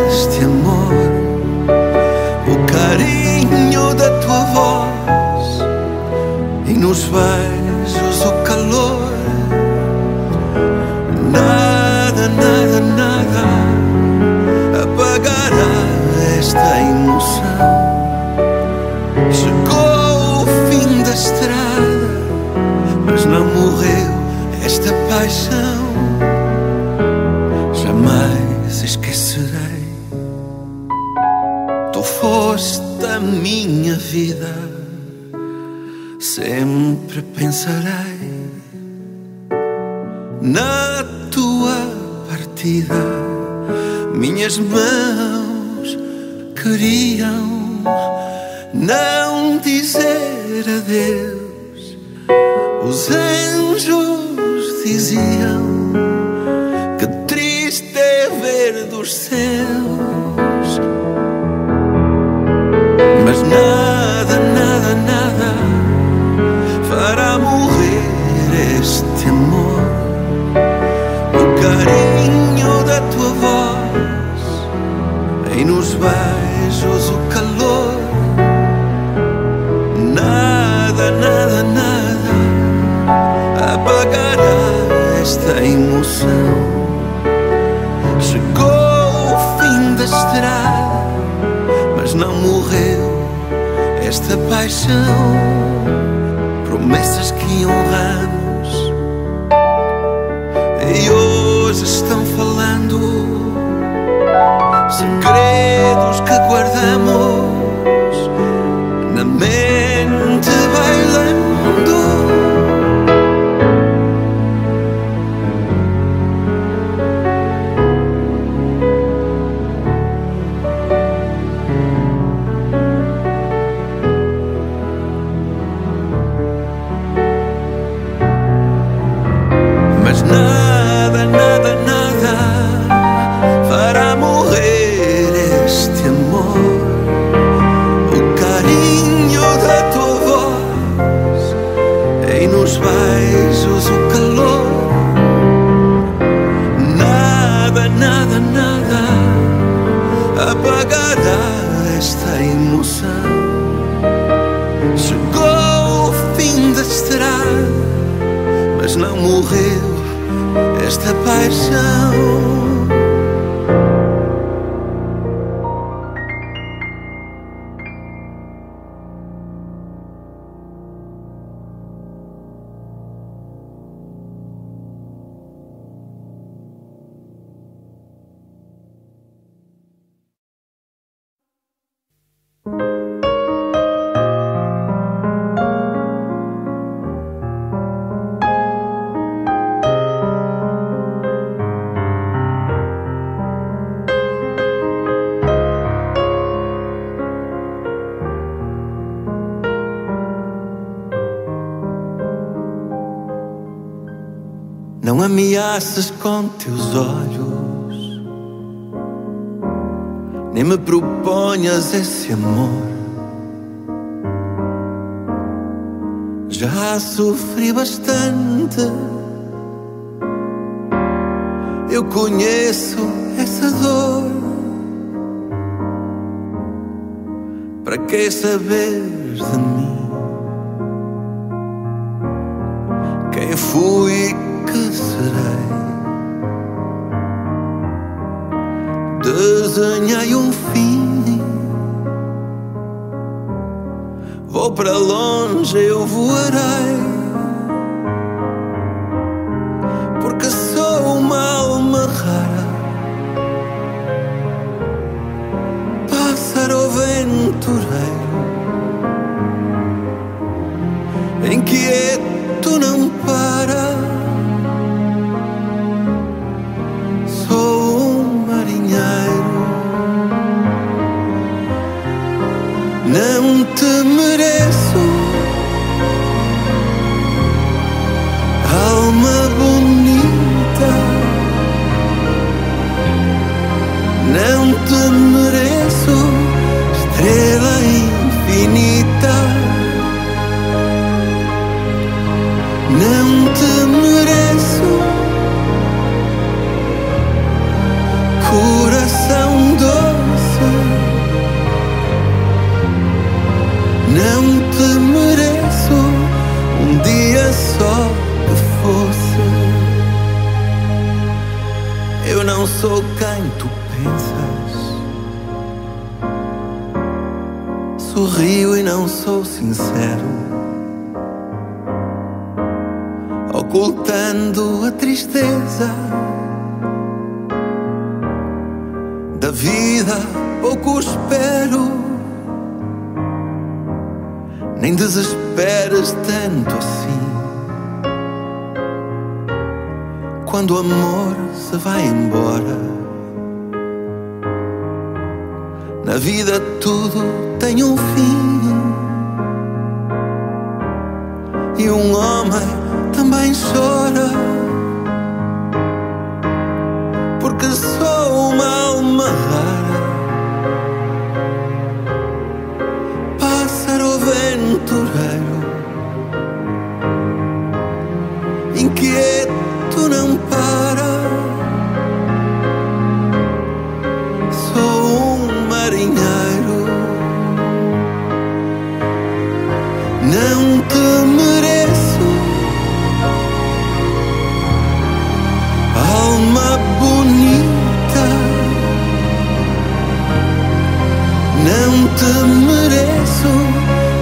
este amor. O carinho da tua voz e nos beijos o calor. Nada, nada, nada apagará esta emoção. Chegou o fim da estrada, mas não morreu esta paixão. Jamais esquecerei. Tu foste a minha vida, sempre pensarei na tua partida. Minhas mãos queriam não dizer adeus. Os anjos diziam que triste é ver dos céus. Mas nada, nada, nada fará morrer este amor. O carinho da tua voz e nos beijos o calor. Nada, nada, nada apagará esta emoção. Chegou o fim da estrada, mas não morreu esta paixão. Promessas que honramos e hoje estão falando. Segredos que guardamos na mente bailando. Mas nada, nada, nada fará morrer este amor. desta paixão. Não ameaças com teus olhos, nem me proponhas esse amor. Já sofri bastante, eu conheço essa dor. Para que saber de mim? Quem fui, que serei? Desenhei um fim, vou para longe, eu voarei, porque sou uma alma rara, pássaro aventureiro, inquieto não para. Não te mereço, alma bonita. Não te mereço, estrela infinita. Não te mereço, coração doce. Não te mereço, um dia só que fosse. Eu não sou quem tu pensas, sorrio e não sou sincero, ocultando a tristeza da vida, pouco espero. Nem desesperes tanto assim, quando o amor se vai embora. Na vida tudo tem um fim, e um homem também chora, porque sou uma alma rara, aventureiro, inquieto não para. Sou um marinheiro, não te mereço, alma bonita. Não te mereço,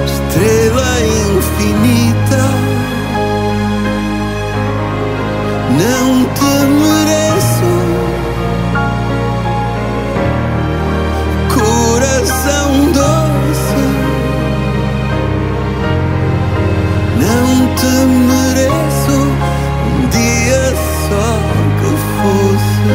estrela infinita. Não te mereço, coração doce. Não te mereço, um dia só que fosse.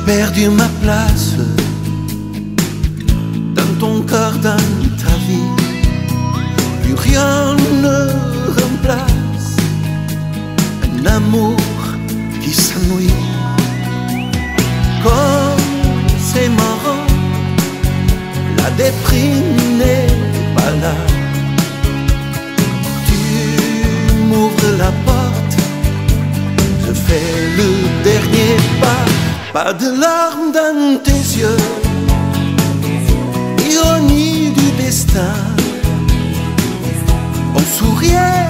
perdu ma place dans ton cœur, dans ta vie. Plus rien ne remplace un amour qui s'ennuie. Comme c'est marrant, la déprime n'est pas là. Tu m'ouvres la porte, je fais le dernier pas. Pas de larmes dans tes yeux, ironie du destin. On souriait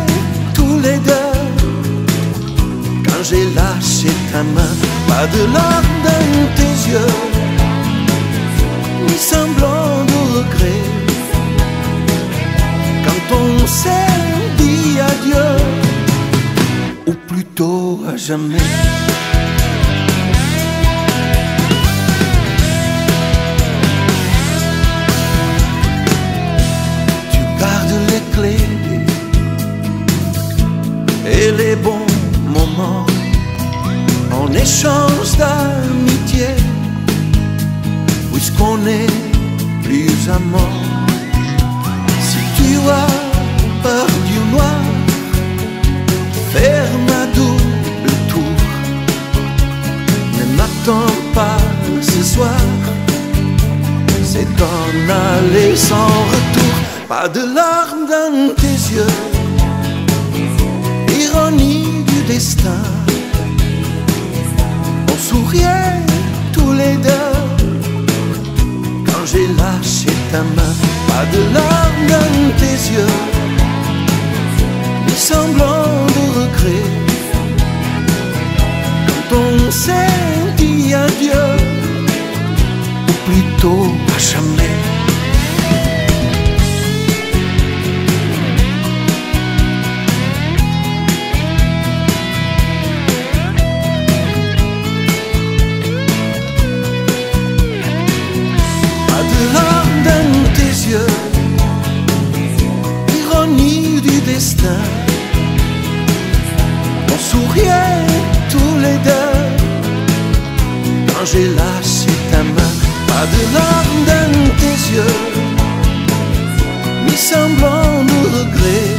tous les deux quand j'ai lâché ta main. Pas de larmes dans tes yeux, ni semblant de regret. Quand on s'est dit adieu, ou plutôt à jamais. Tu gardes les clés et les bons moments en échange d'amitié, puisqu'on n'est plus amants. Si tu as peur du noir, ferme à double tour. Ne m'attends pas ce soir, c'est en aller sans retour. Pas de larmes dans tes yeux, ironie du destin. On souriait tous les deux quand j'ai lâché ta main. Pas de larmes dans tes yeux, ni semblant de regret. Quand on s'est dit adieu, ou plutôt à jamais. Dans tes yeux, ironie du destin. On souriait tous les deux quand j'ai lâché ta main. Pas de larmes dans tes yeux, ni semblant de regret.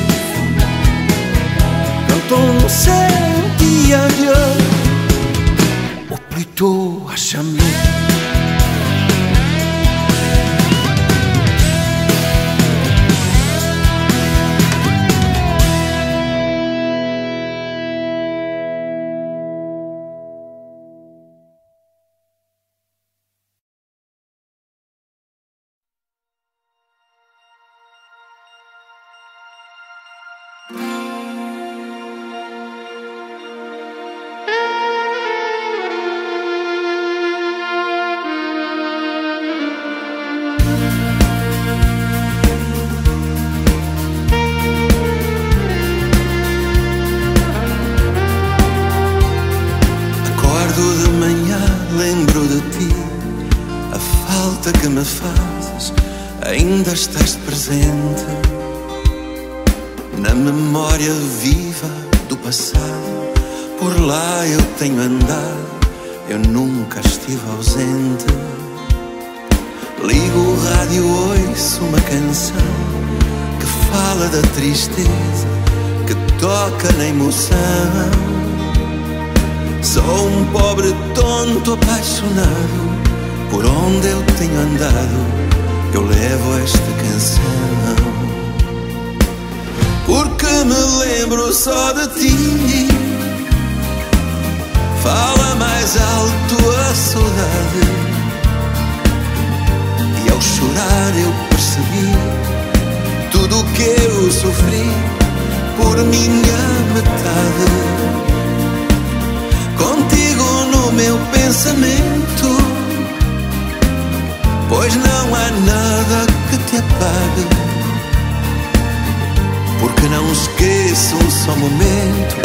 Quand on s'est dit adieu, ou plutôt à jamais. Lembro de ti, a falta que me fazes, ainda estás presente na memória viva do passado. Por lá eu tenho andado, eu nunca estive ausente. Ligo o rádio, ouço uma canção que fala da tristeza, que toca na emoção. Sou um pobre tonto apaixonado, por onde eu tenho andado, eu levo esta canção. Porque me lembro só de ti, fala mais alto a saudade. E ao chorar eu percebi tudo o que eu sofri por minha metade. Contigo no meu pensamento, pois não há nada que te apague. Porque não esqueço um só momento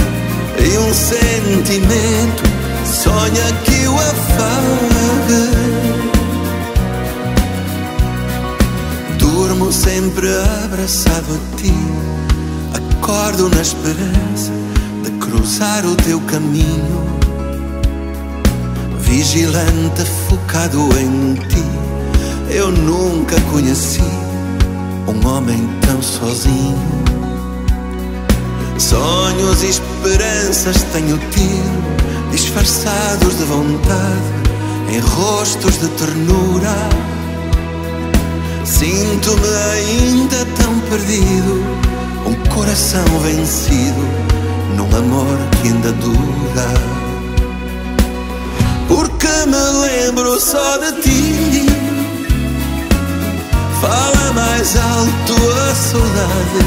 e um sentimento, sonha que o afague. Durmo sempre abraçado a ti, acordo na esperança de cruzar o teu caminho. vigilante focado em ti. Eu nunca conheci um homem tão sozinho. Sonhos e esperanças tenho tido, disfarçados de vontade, em rostos de ternura. Sinto-me ainda tão perdido, um coração vencido, num amor que ainda dura. Porque me lembro só de ti, fala mais alto a saudade.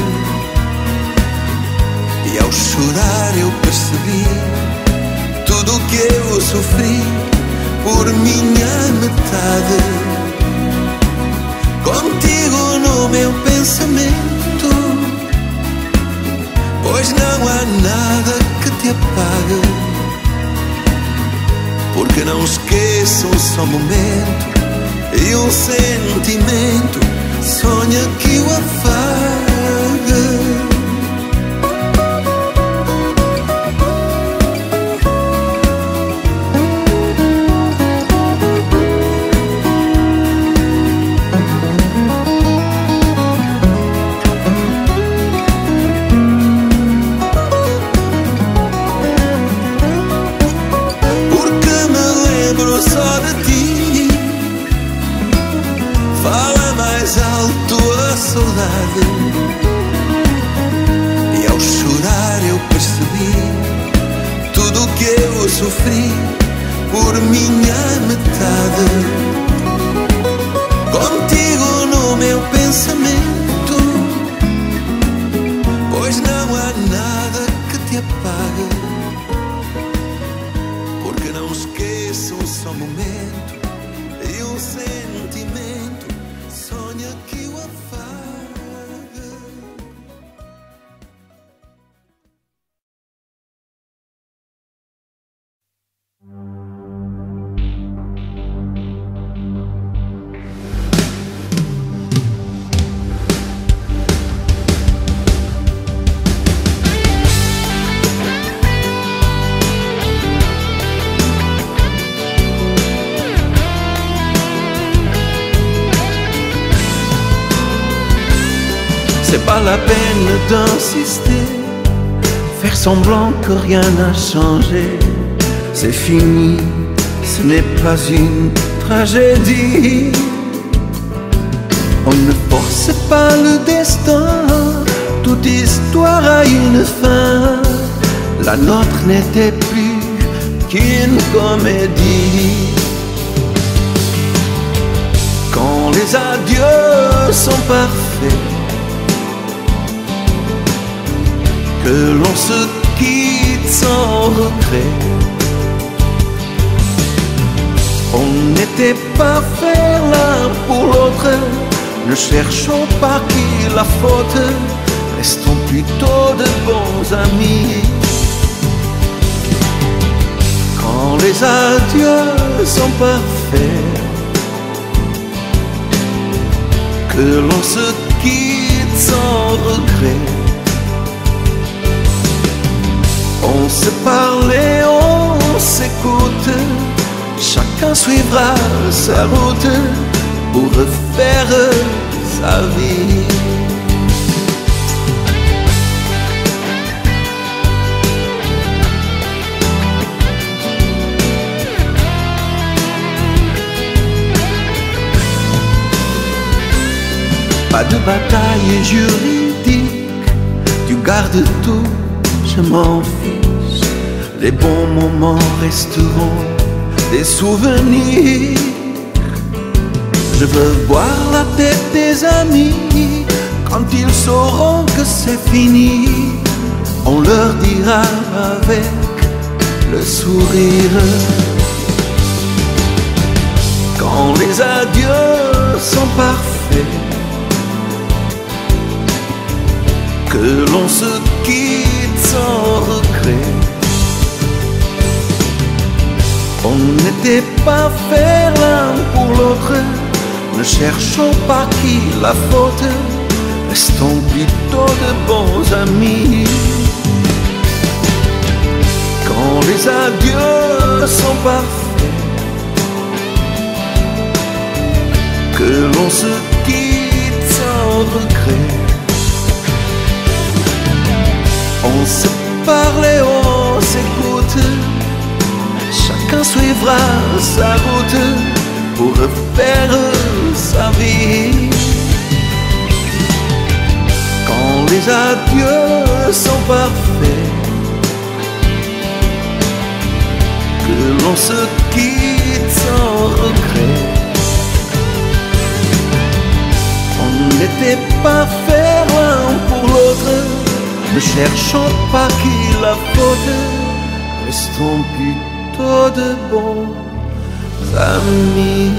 E ao chorar eu percebi tudo o que eu sofri por minha metade. Contigo no meu pensamento, pois não há nada que te apague. Porque não esqueço um só momento e um sentimento, sonha que o afague. E ao chorar eu percebi tudo o que eu sofri por minha metade. Contigo no meu pensamento, pois não há nada que te apague. Porque não esqueço um só momento e um sentimento, sonha que o afague. C'est pas la peine d'insister, faire semblant que rien n'a changé. C'est fini, ce n'est pas une tragédie. On ne force pas le destin, toute histoire a une fin. La nôtre n'était plus qu'une comédie. Quand les adieux sont parfaits, que l'on se quitte sans regret, on n'était pas fait l'un pour l'autre. Ne cherchons pas qui la faute, restons plutôt de bons amis. Quand les adieux sont parfaits, que l'on se quitte sans regret, on se parle et on s'écoute, chacun suivra sa route pour refaire sa vie. Pas de bataille juridique, tu gardes tout, je m'en fiche. Les bons moments resteront des souvenirs. Je veux voir la tête des amis quand ils sauront que c'est fini. On leur dira avec le sourire. Quand les adieux sont parfaits, que l'on se quitte sans regret, on n'était pas fait l'un pour l'autre. Ne cherchons pas qui la faute, restons plutôt de bons amis. Quand les adieux sont parfaits, que l'on se quitte sans regret. On se parle et on s'écoute, chacun suivra sa route pour refaire sa vie. Quand les adieux sont parfaits, que l'on se quitte sans regret. On n'était pas fait l'un pour l'autre, ne cherchons pas qui la faute, restons plutôt de bons amis.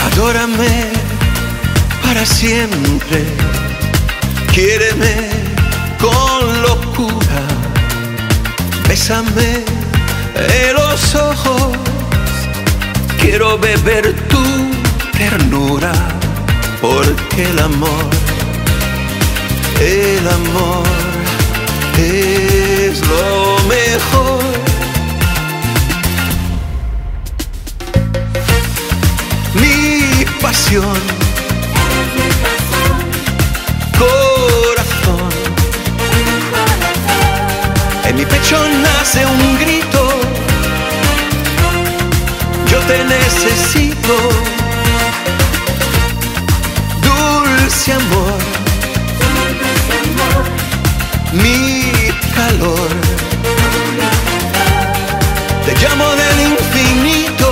Adórame para siempre, quiéreme con locura, bésame en los ojos, quiero beber tu ternura, porque el amor es lo mejor. Pasión, corazón, en mi pecho nace un grito, yo te necesito, dulce amor, mi calor, te llamo del infinito.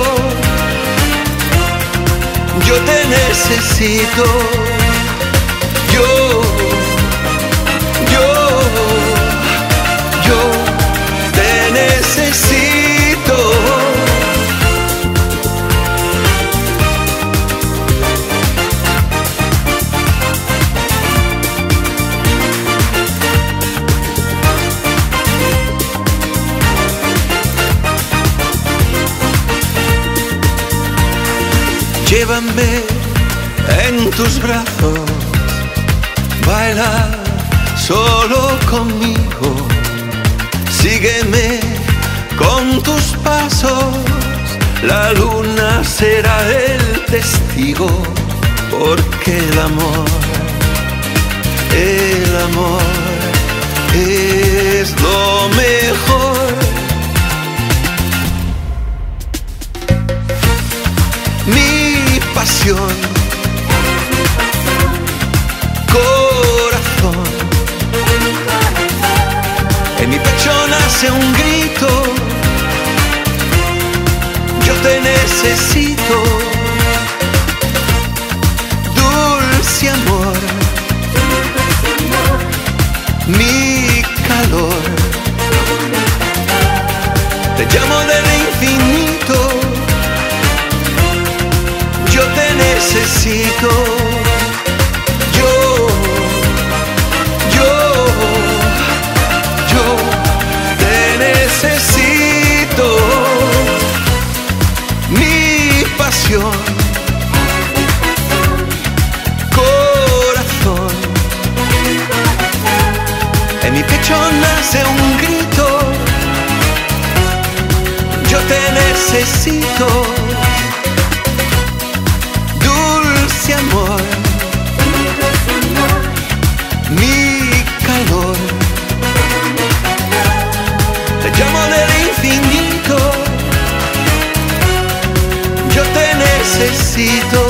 Yo te necesito, yo te necesito. Llévame en tus brazos, baila solo conmigo, sígueme con tus pasos, la luna será el testigo, porque el amor es lo mejor. Pasión, corazón, en mi pecho nace un grito, yo te necesito, dulce amor, mi calor, te llamo del infinito. Yo te necesito, yo te necesito, mi pasión, corazón, en mi pecho nace un grito, yo te necesito. Amor, mi calor, te llamo del infinito, yo te necesito.